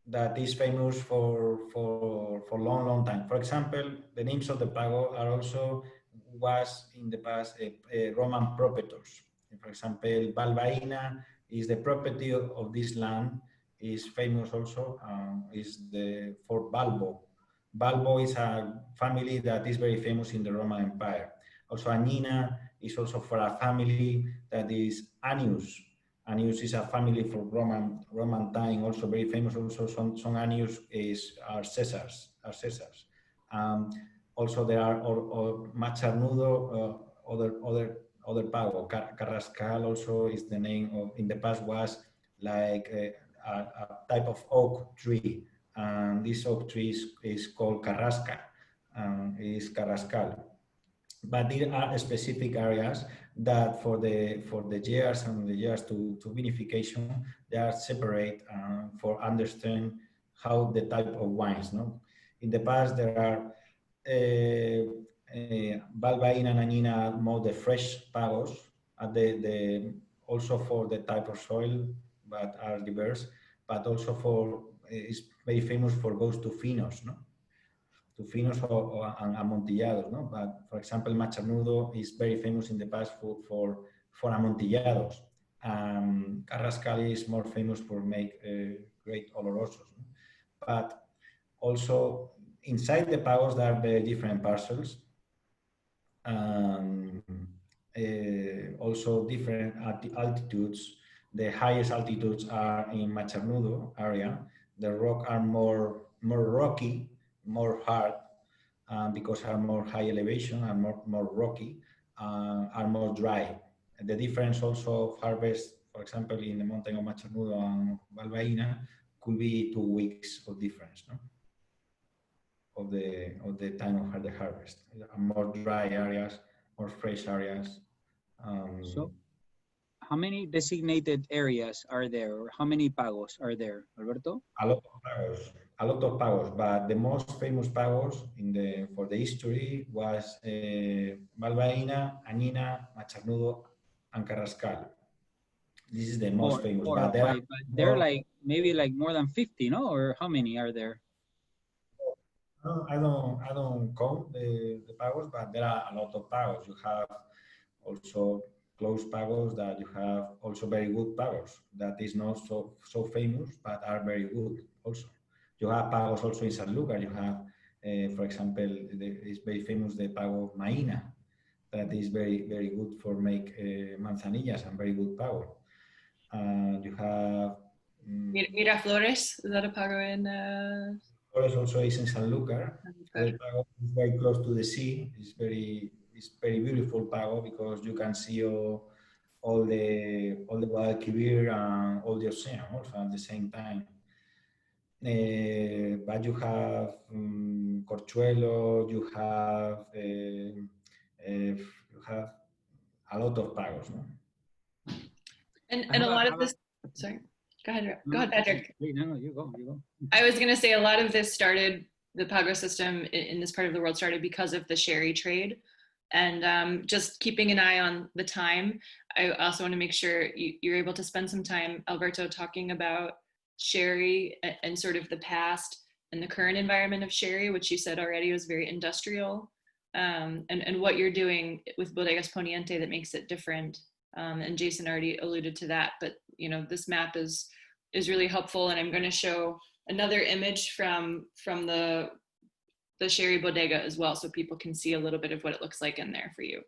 that is famous for long time. For example, the names of the pago are also was in the past Roman proprietors. For example, Balbaina is the property of this land, is famous also, is for Balbo. Balbo is a family that is very famous in the Roman Empire. Also, Annina is also for a family that is Annius. Annius is a family from Roman time, also very famous. Also, some Annius are Caesars. Also, there are Macharnudo, other pago. Carrascal also is the name of. In the past was like a type of oak tree. This oak tree is called Carrasca, is Carrascal. But there are specific areas that for the years and the years to vinification, they are separate for understand how the type of wines. No, in the past there are Balbaina and Annina more the fresh pagos, also for the type of soil, but are diverse. But also for is very famous for goes to finos, no? To finos and amontillados, no? But for example, Macharnudo is very famous in the past for amontillados. Carrascal is more famous for make great olorosos. No? But also inside the pagos, there are very different parcels. Also different altitudes. The highest altitudes are in Macharnudo area. The rock are more rocky, more hard, because are more high elevation and more rocky, are more dry. And the difference also of harvest, for example, in the mountain of Macharnudo and Balbaina, could be 2 weeks of difference, no? Of the time of the harvest. More dry areas, more fresh areas. So how many designated areas are there, or how many pagos are there, Alberto? A lot of pagos, but the most famous pagos for the history was Balbaina, Annina, Macharnudo, and Carrascal. This is the most famous. Four or five, but they're like maybe like more than 50, no? Or how many are there? I don't count the pagos, but there are a lot of pagos. You have also close pagos that you have also very good pagos that is not so famous, but are very good also. You have pagos also in Sanlúcar. You have, for example, it's very famous the pago Maina, that is very good for make manzanillas and very good pago. You have Miraflores, is that a pago in? Flores also is in Sanlúcar. The pago is very close to the sea. It's very beautiful pago because you can see all the Guadalquivir and all the ocean also at the same time. But you have Corchuelo, you have a lot of pagos, no? And a lot of this. Sorry, go ahead, Patrick. No, you go. I was going to say a lot of this started. The pago system in this part of the world started because of the sherry trade. And just keeping an eye on the time, I also want to make sure you're able to spend some time, Alberto, talking about sherry and sort of the past and the current environment of sherry, which you said already was very industrial, and what you're doing with Bodegas Poniente that makes it different And Jason already alluded to that, but you know, this map is really helpful. And I'm going to show another image from the sherry bodega as well, so people can see a little bit of what it looks like in there for you.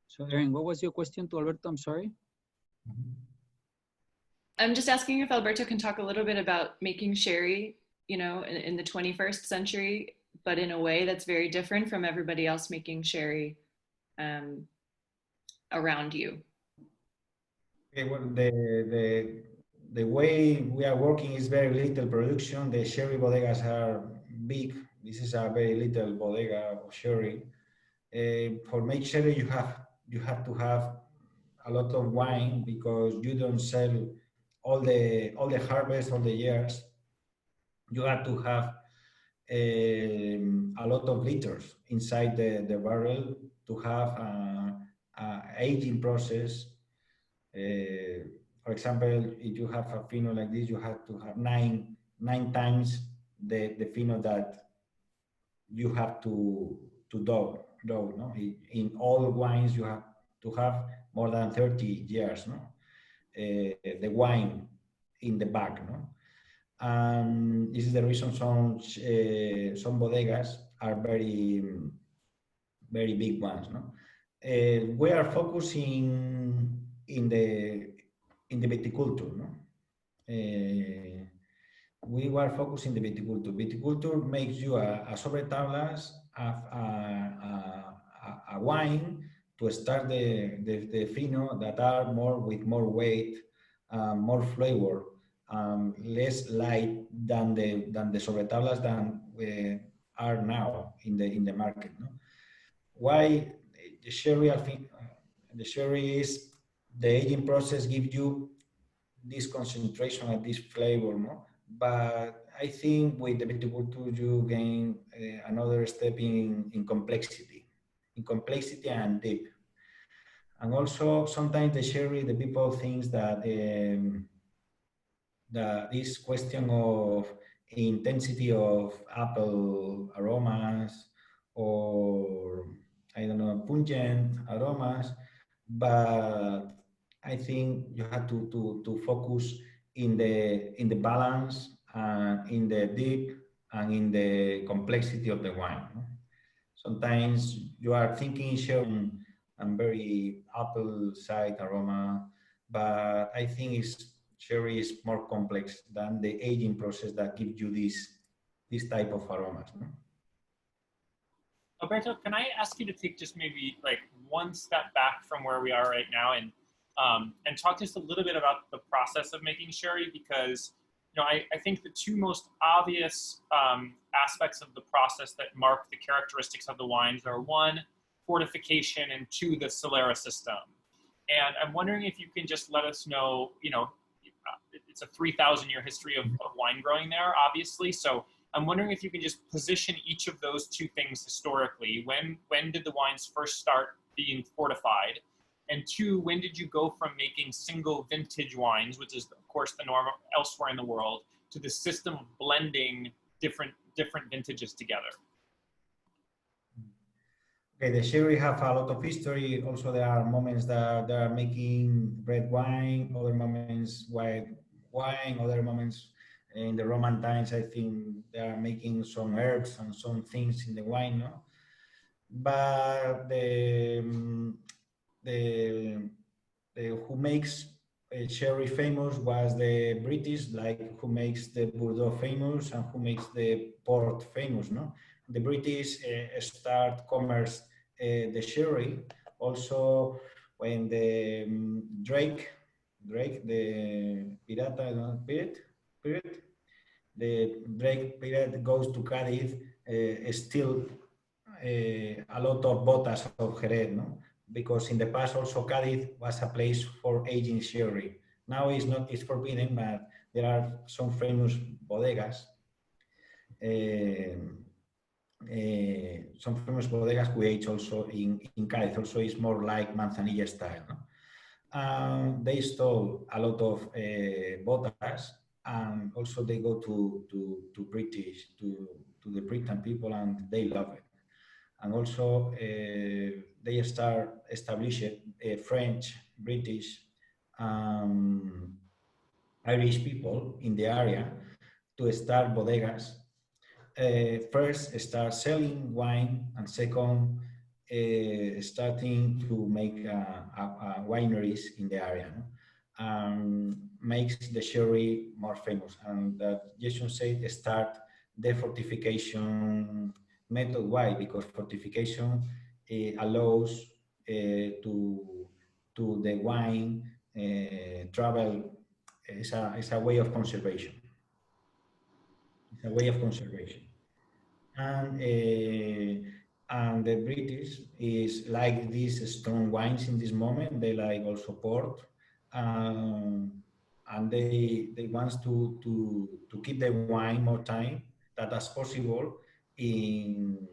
So Erin, what was your question to Alberto? I'm sorry. I'm just asking if Alberto can talk a little bit about making sherry, you know, in the 21st century, but in a way that's very different from everybody else making sherry around you. Okay, well, the way we are working is very little production. The sherry bodegas are big. This is a very little bodega of sherry. For make sherry, you have to have a lot of wine because you don't sell all the harvest, all the years. You have to have a lot of liters inside the barrel to have a aging process. For example, if you have a phenol like this, you have to have nine times the phenol that you have to do. No? In all wines, you have to have more than 30 years. No, the wine in the bag. No, and this is the reason some bodegas are very big ones. No, we are focusing in the viticulture. No, we were focusing the viticulture. Viticulture makes you a sobre tablas, a wine to start the fino that are with more weight, more flavor, less light than the sobre tablas than are now in the market. No? Why the sherry? I think the sherry is the aging process gives you this concentration and this flavor, no? But I think with the viticulture you gain another step in complexity and deep. And also sometimes the sherry, the people think that this question of intensity of apple aromas or I don't know, pungent aromas, but I think you have to focus in the balance, in the deep, and in the complexity of the wine. No? Sometimes you are thinking sherry and very apple side aroma, but I think sherry is more complex than the aging process that gives you this type of aromas. No? Alberto, can I ask you to take just maybe like one step back from where we are right now and talk just a little bit about the process of making sherry, because you know I think the two most obvious aspects of the process that mark the characteristics of the wines are one, fortification, and two, the Solera system. And I'm wondering if you can just let us know, you know, it's a 3,000-year history of wine growing there, obviously. So I'm wondering if you can just position each of those two things historically. When did the wines first start being fortified? And two, when did you go from making single vintage wines, which is of course the norm elsewhere in the world, to the system of blending different vintages together? Okay, the sherry have a lot of history. Also, there are moments that they are making red wine, other moments white wine, other moments in the Roman times, I think they are making some herbs and some things in the wine, no? But who makes sherry famous was the British, like who makes the Bordeaux famous and who makes the port famous, no? The British start commerce the sherry. Also, when the Drake, the pirate, the Drake pirate goes to Cadiz, still a lot of botas of Jerez, no? Because in the past also Cadiz was a place for aging sherry. Now it's forbidden, but there are some famous bodegas. Some famous bodegas who age also in Cadiz. Also is more like Manzanilla style. No? They stole a lot of botas and also they go to British, to the Britain people, and they love it. And also they start establish French, British, Irish people in the area to start bodegas. First, start selling wine, and second, starting to make wineries in the area. No? Makes the sherry more famous. And that Jason said, start the fortification method. Why? Because fortification allows to the wine travel. It's a way of conservation. It's a way of conservation. And the British is like these strong wines in this moment. They like also port, and they want to keep the wine more time that as possible in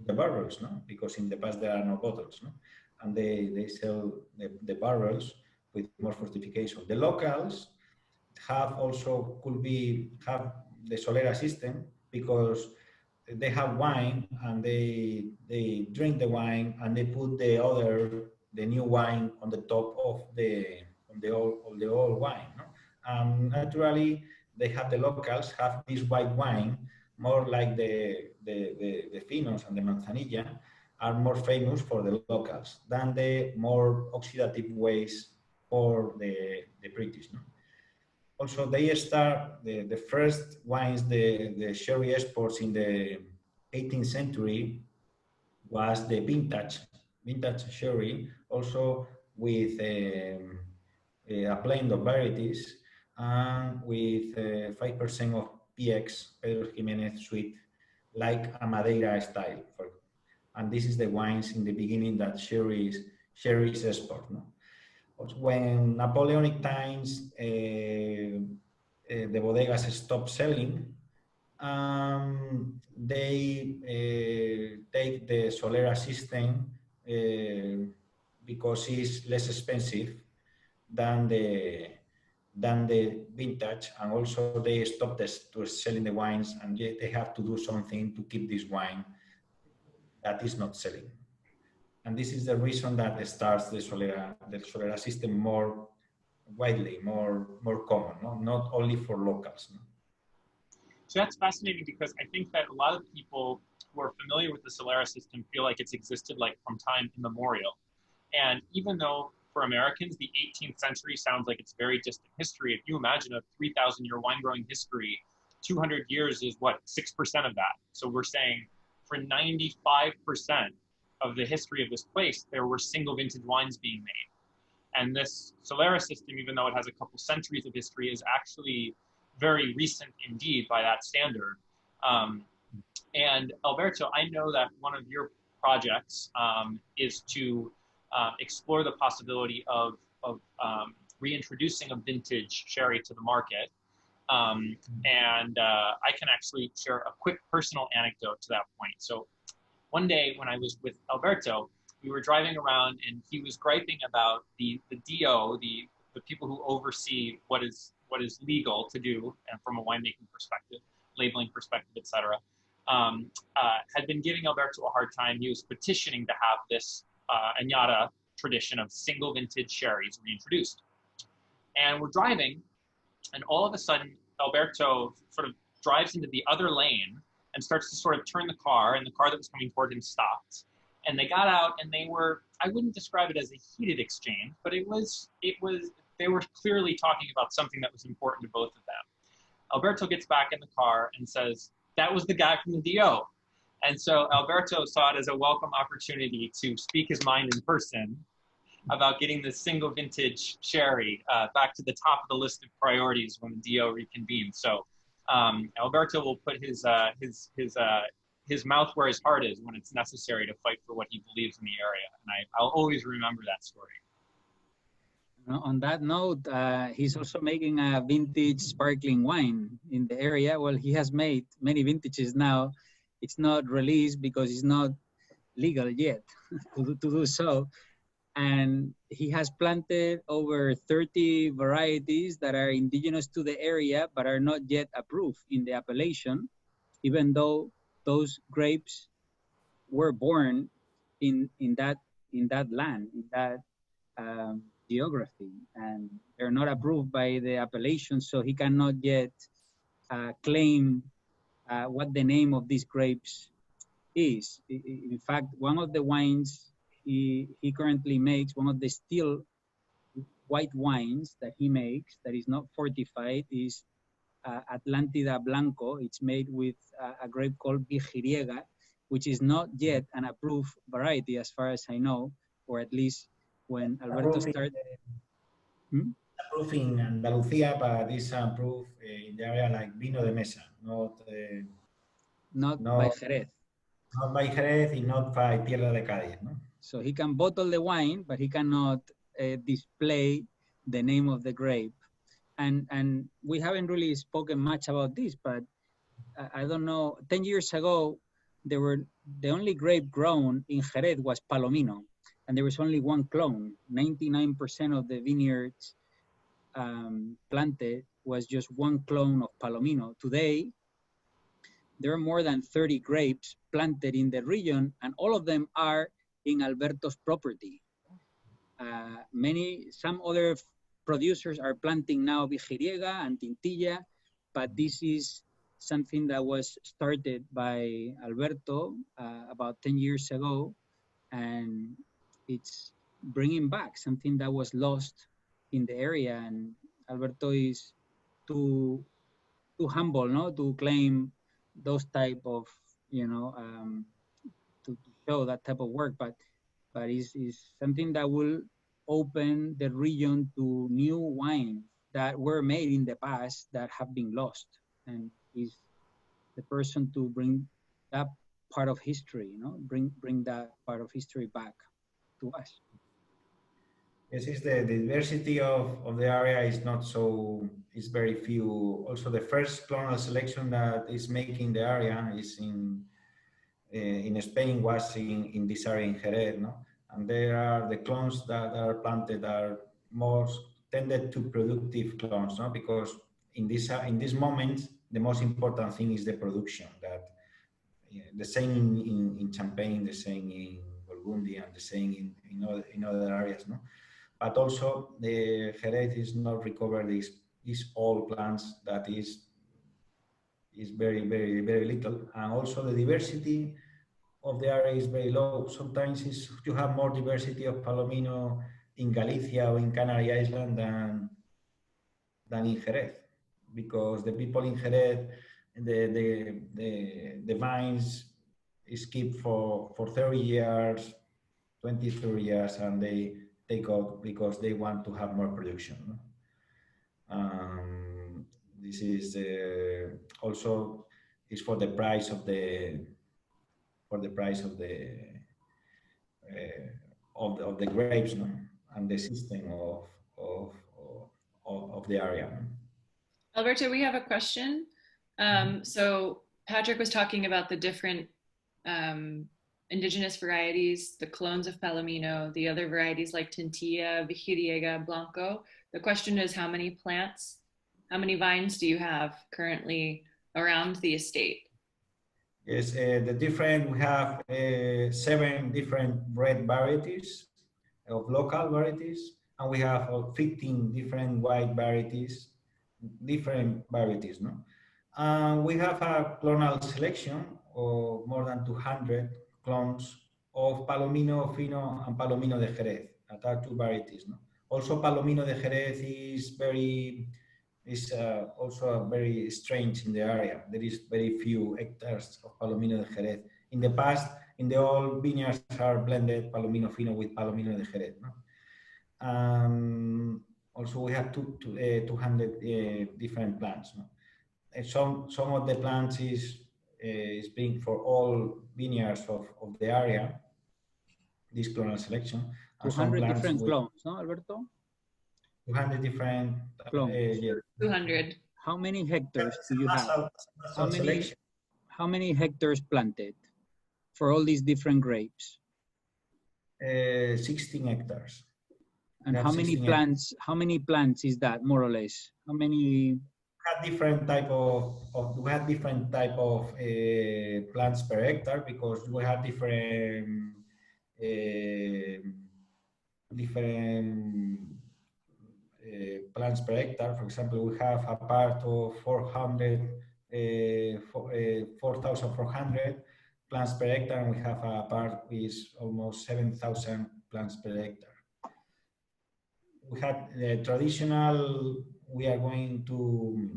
the barrels, no? Because in the past there are no bottles, no? And they sell the barrels with more fortification. The locals have also have the Solera system because they have wine and they drink the wine and they put the new wine on the top of the old wine. No? Naturally, the locals have this white wine more like the Finos and the Manzanilla are more famous for the locals than the more oxidative ways for the British. No? Also, they start the first wines, the sherry exports in the 18th century was the vintage sherry, also with a blend of varieties and with 5% of PX, Pedro Jimenez sweet, like a Madeira style. And this is the wines in the beginning that sherry is export. No? When Napoleonic times, the bodegas stopped selling, they take the Solera system because it's less expensive than the vintage, and also they stopped to selling the wines, and they have to do something to keep this wine that is not selling. And this is the reason that starts the Solera system more widely, more common, no? Not only for locals. No? So that's fascinating because I think that a lot of people who are familiar with the Solera system feel like it's existed like from time immemorial. And even though for Americans, the 18th century sounds like it's very distant history, if you imagine a 3,000-year wine growing history, 200 years is what, 6% of that. So we're saying for 95% of the history of this place, there were single vintage wines being made. And this Solera system, even though it has a couple centuries of history, is actually very recent indeed by that standard. And Alberto, I know that one of your projects is to explore the possibility of reintroducing a vintage sherry to the market. And I can actually share a quick personal anecdote to that point. So one day when I was with Alberto, we were driving around and he was griping about the DO, the people who oversee what is legal to do, and from a winemaking perspective, labeling perspective, etc., had been giving Alberto a hard time. He was petitioning to have this añada tradition of single vintage sherries reintroduced. And we're driving, and all of a sudden, Alberto sort of drives into the other lane and starts to sort of turn the car, and the car that was coming toward him stopped. And they got out, and they were, I wouldn't describe it as a heated exchange, but they were clearly talking about something that was important to both of them. Alberto gets back in the car and says, that was the guy from the DO. And so Alberto saw it as a welcome opportunity to speak his mind in person about getting the single vintage sherry back to the top of the list of priorities when the DO reconvenes. So Alberto will put his mouth where his heart is when it's necessary to fight for what he believes in the area. And I'll always remember that story. On that note, he's also making a vintage sparkling wine in the area. Well, he has made many vintages now. It's not released because it's not legal yet to do so. And he has planted over 30 varieties that are indigenous to the area, but are not yet approved in the appellation, even though those grapes were born in that land, in that geography, and they're not approved by the appellation, so he cannot yet claim what the name of these grapes is. In fact, one of the wines he currently makes, one of the still white wines that he makes that is not fortified, is Atlantida Blanco. It's made with a grape called Vigiriega, which is not yet an approved variety as far as I know, or at least when Alberto started. Approved in Andalucía, but it's approved in the area like Vino de Mesa, not by Jerez. Not by Jerez and not by Tierra de Cádiz. No? So he can bottle the wine, but he cannot display the name of the grape. And we haven't really spoken much about this, but I don't know, 10 years ago, the only grape grown in Jerez was Palomino, and there was only one clone. 99% of the vineyards planted was just one clone of Palomino. Today, there are more than 30 grapes planted in the region, and all of them are in Alberto's property. Some other producers are planting now Vigiriega and Tintilla, but this is something that was started by Alberto about 10 years ago, and it's bringing back something that was lost in the area. And Alberto is too humble, no, to claim those type of, to show that type of work, but is something that will open the region to new wines that were made in the past that have been lost, and is the person to bring that part of history, bring that part of history back to us. Yes, it's the diversity of the area is not so, it's very few. Also, the first clonal selection that is making the area is in Spain, was in this area in Jerez, no? And there are the clones that are planted are more tended to productive clones, no? Because in this moment, the most important thing is the production. That the same in Champagne, the same in Burgundy, and the same in other areas, no. But also the Jerez is not recovered these old plants that is very, very, very little, and also the diversity of the area is very low. Sometimes you have more diversity of Palomino in Galicia or in Canary Island than in Jerez, because the people in Jerez, the vines is kept for 30 years, 30 years, and they take out because they want to have more production. This is also is for the price of the grapes, no? And the system of the area. Alberto, we have a question. So Patrick was talking about the different indigenous varieties, the clones of Palomino, the other varieties like Tintilla, Vigiriega, Blanco. The question is, how many vines do you have currently around the estate? Yes, we have 7 different red varieties of local varieties, and we have 15 different white varieties, no? We have a clonal selection of more than 200 clones of Palomino Fino and Palomino de Jerez, that are 2 varieties, no? Also, Palomino de Jerez is also very strange in the area. There is very few hectares of Palomino de Jerez. In the past, in the old vineyards are blended Palomino Fino with Palomino de Jerez, no? Also, we have 200 different plants, no? And some of the plants is being for all vineyards of the area, this clonal selection. 200 different clones, no, Alberto? 200 different clones. Yeah. 200. How many hectares do you have? How many hectares planted for all these different grapes? 16 hectares. And how many plants? How many plants is that, more or less? How many? Had different type we had different type of plants per hectare, because we have different plants per hectare. For example, we have a part of 4,400 plants per hectare, and we have a part with almost 7,000 plants per hectare. We had the traditional, we are going to,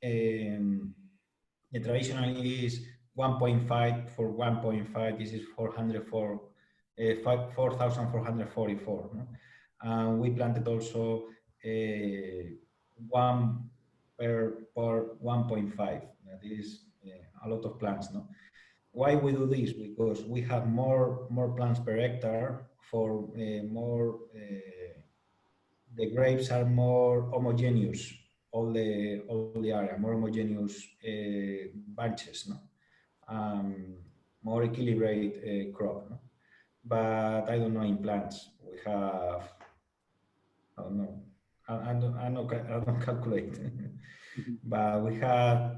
the traditional is 1.5 for 1.5, this is 4,444. No? We planted also 1 per 1.5. That is a lot of plants. No? Why we do this? Because we have more plants per hectare for more. The grapes are more homogeneous, all the area, more homogeneous bunches, no? More equilibrated crop. No? But I don't know in plants. We have, I don't know, I don't calculate. But we have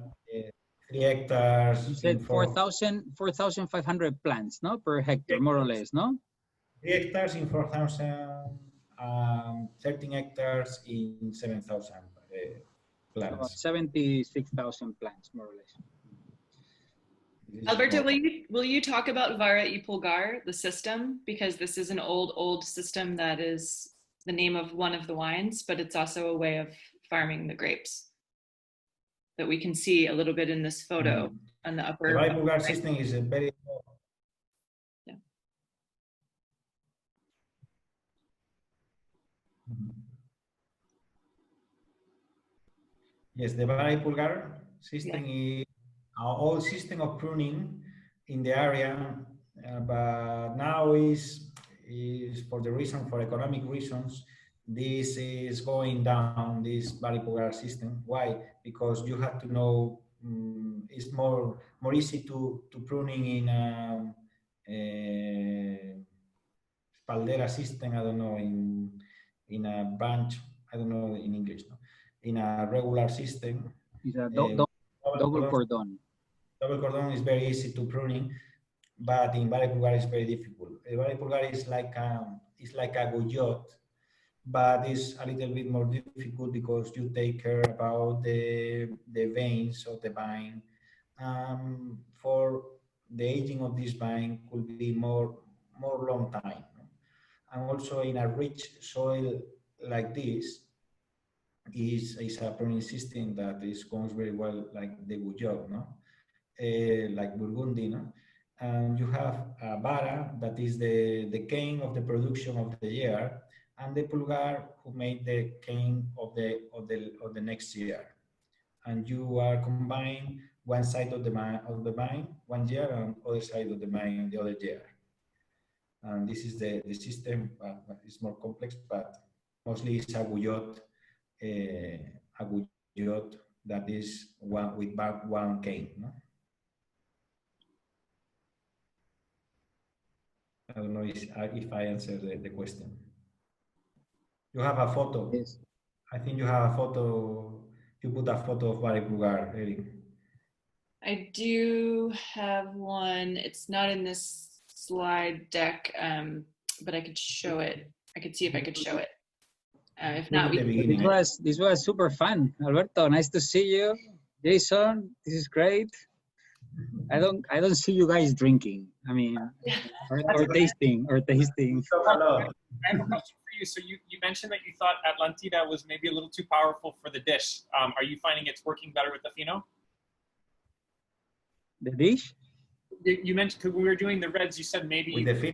3 hectares. You said 4,500 plants, no, per hectare, more or less, no? 3 hectares in 4,000. 13 hectares in 7,000 plants. About 76,000 plants, more or less. Alberto, will you talk about Vara y Pulgar, the system? Because this is an old system that is the name of one of the wines, but it's also a way of farming the grapes that we can see a little bit in this photo on the upper. The Vara y Pulgar system is a very Yes, the Vara y Pulgar system is our old system of pruning in the area, but now is for economic reasons, this is going down, this Vara y Pulgar system. Why? Because you have to know, it's more easy to pruning in a Spaldera system, I don't know, in a branch, I don't know in English, no? In a regular system. It's a double cordon. Double cordon is very easy to pruning, but in Vara y Pulgar is very difficult. Vara y Pulgar is like a gouillotte, but it's a little bit more difficult because you take care about the veins of the vine. For the aging of this vine could be more long time. And also in a rich soil like this, is a pruning system that goes very well, like the Gouillotte, no? Like Burgundy, no? And you have a Vara that is the cane of the production of the year, and the Pulgar who made the cane of the next year. And you are combining one side of the vine 1 year and other side of the vine the other year. And this is the system. It's more complex, but mostly it's a Gouillotte that is with one cane. No? I don't know if I answered the question. You have a photo. Yes. I think you have a photo. You put a photo of Vara y Pulgar, Eric. I do have one. It's not in this slide deck, but I could show it. I could see if I could show it. If not, this was super fun. Alberto, nice to see you. Jason, this is great. I don't see you guys drinking. I mean, or tasting. I have a question for you. So you mentioned that you thought Atlantida was maybe a little too powerful for the dish. Are you finding it's working better with the Fino? The dish? You mentioned, because we were doing the reds, you said maybe it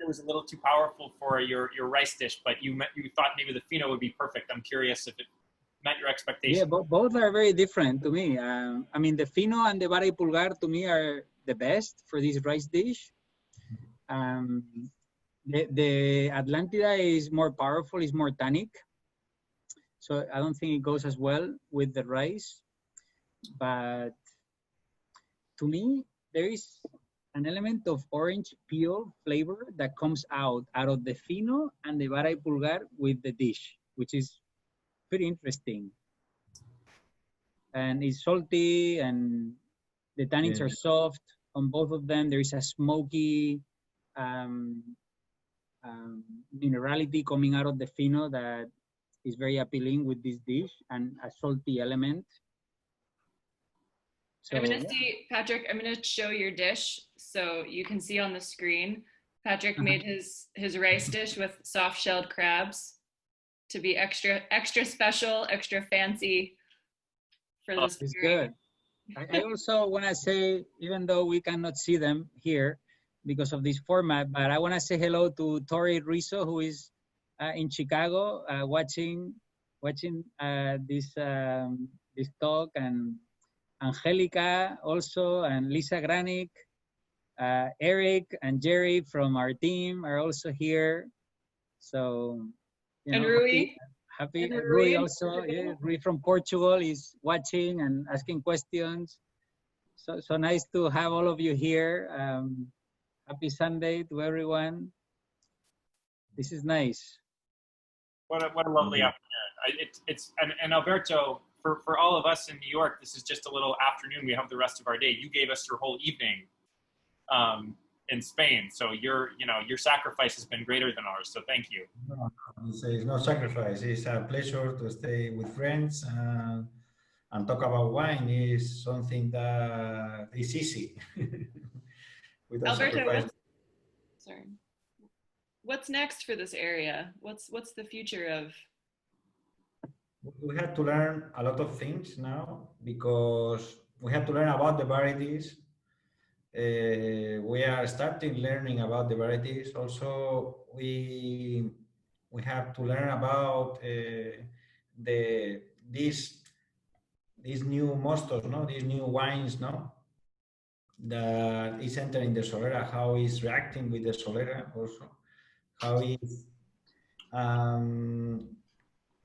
was a little too powerful for your rice dish, but you thought maybe the Fino would be perfect. I'm curious if it met your expectations. Yeah, both are very different to me. I mean, the Fino and the Vara y Pulgar to me are the best for this rice dish. The Atlantida is more powerful, is more tannic. So I don't think it goes as well with the rice. But to me, there is an element of orange peel flavor that comes out of the fino and the vara y pulgar with the dish, which is pretty interesting. And it's salty and the tannins are soft on both of them. There is a smoky minerality coming out of the fino that is very appealing with this dish, and a salty element. So, I'm gonna see, Patrick, I'm gonna show your dish so you can see on the screen. Patrick made his rice dish with soft shelled crabs to be extra special, extra fancy for this. It's good. I also want to say, even though we cannot see them here because of this format, but I want to say hello to Tori Rizzo, who is in Chicago watching this talk, and Angelica also, and Lisa Granick, Eric and Jerry from our team are also here. So, and Rui. Happy Rui also, yeah, Rui from Portugal is watching and asking questions. So nice to have all of you here. Happy Sunday to everyone. This is nice. What a lovely afternoon. And Alberto, for all of us in New York, this is just a little afternoon. We have the rest of our day. You gave us your whole evening in Spain. So your sacrifice has been greater than ours. So thank you. No, it's no sacrifice. It's a pleasure to stay with friends and talk about wine. Is something that is easy. Alberto, what's next for this area? What's the future of? We have to learn a lot of things now because we have to learn about the varieties. We are starting learning about the varieties. Also, we have to learn about these new mostos, no, these new wines, no, that is entering the Solera. How is reacting with the Solera also? How is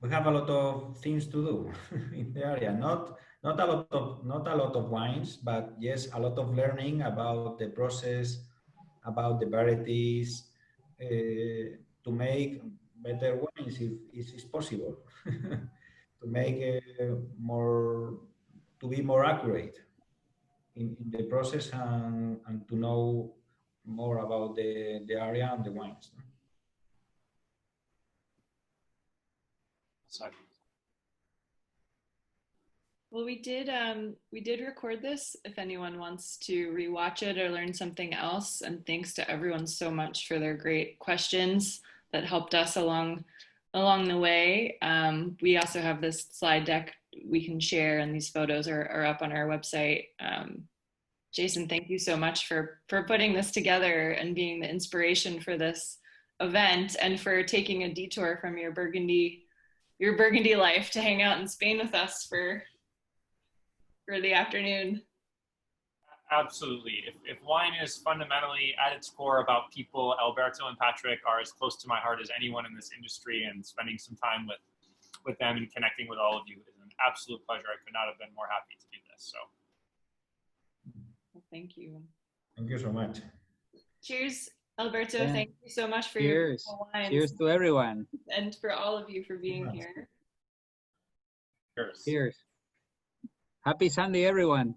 we have a lot of things to do in the area. Not a lot of wines, but yes, a lot of learning about the process, about the varieties, to make better wines if it's possible, to make to be more accurate in the process and to know more about the area and the wines. Sorry. Well, we did record this if anyone wants to rewatch it or learn something else. And thanks to everyone so much for their great questions that helped us along the way. We also have this slide deck we can share, and these photos are up on our website. Jason, thank you so much for putting this together and being the inspiration for this event, and for taking a detour from your Burgundy life to hang out in Spain with us for the afternoon. Absolutely. If wine is fundamentally at its core about people, Alberto and Patrick are as close to my heart as anyone in this industry, and spending some time with them and connecting with all of you is an absolute pleasure. I could not have been more happy to do this. So well, thank you. Thank you so much. Cheers, Alberto. Yeah. Thank you so much for Cheers. your wines. Cheers to everyone. And for all of you for being here. cheers. Cheers. Happy Sunday, everyone.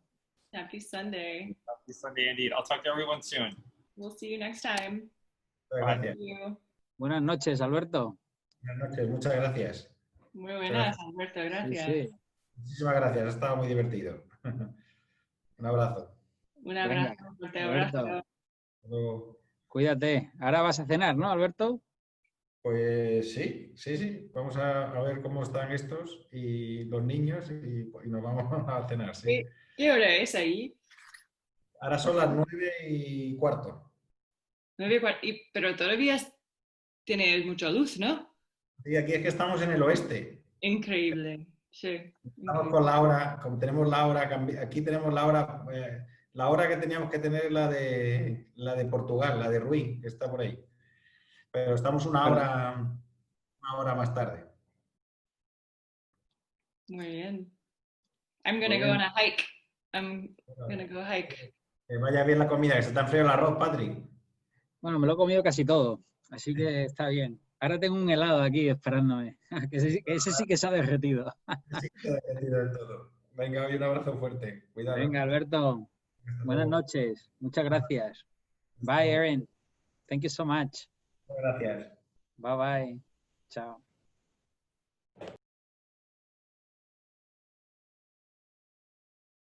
Happy Sunday. Happy Sunday indeed. I'll talk to everyone soon. We'll see you next time. Bye. Thank you. Buenas noches, Alberto. Buenas noches, muchas gracias. Muy buenas, Alberto. Gracias. Sí, sí. Muchísimas gracias, ha estado muy divertido. Un abrazo. Un abrazo. Venga, Un fuerte Alberto. abrazo. Hasta luego. Cuídate. Ahora vas a cenar, ¿no, Alberto? Pues sí. Vamos a ver cómo están estos y los niños y nos vamos a cenar, sí. ¿Qué hora es ahí? Ahora son las 9:15. 9:15. Pero todavía tiene mucha luz, ¿no? Y aquí es que estamos en el oeste. Increíble. Sí. Estamos con la hora, como tenemos la hora, aquí tenemos la hora que teníamos que tener la de Portugal, la de Rui, que está por ahí. Pero estamos una hora más tarde. Muy bien. I'm gonna go on a hike. I'm gonna go hike. Que vaya bien la comida, que se te ha enfriado el arroz, Patrick. Bueno, me lo he comido casi todo, así que está bien. Ahora tengo un helado aquí esperándome, que ese sí que se ha derretido. Sí, te he metido del todo. Venga, hoy un abrazo fuerte. Cuidado. Venga, Alberto, Hasta buenas luego. noches. Muchas gracias. Hasta Bye, luego. Erin. Thank you so much. Gracias. Bye bye. Chao.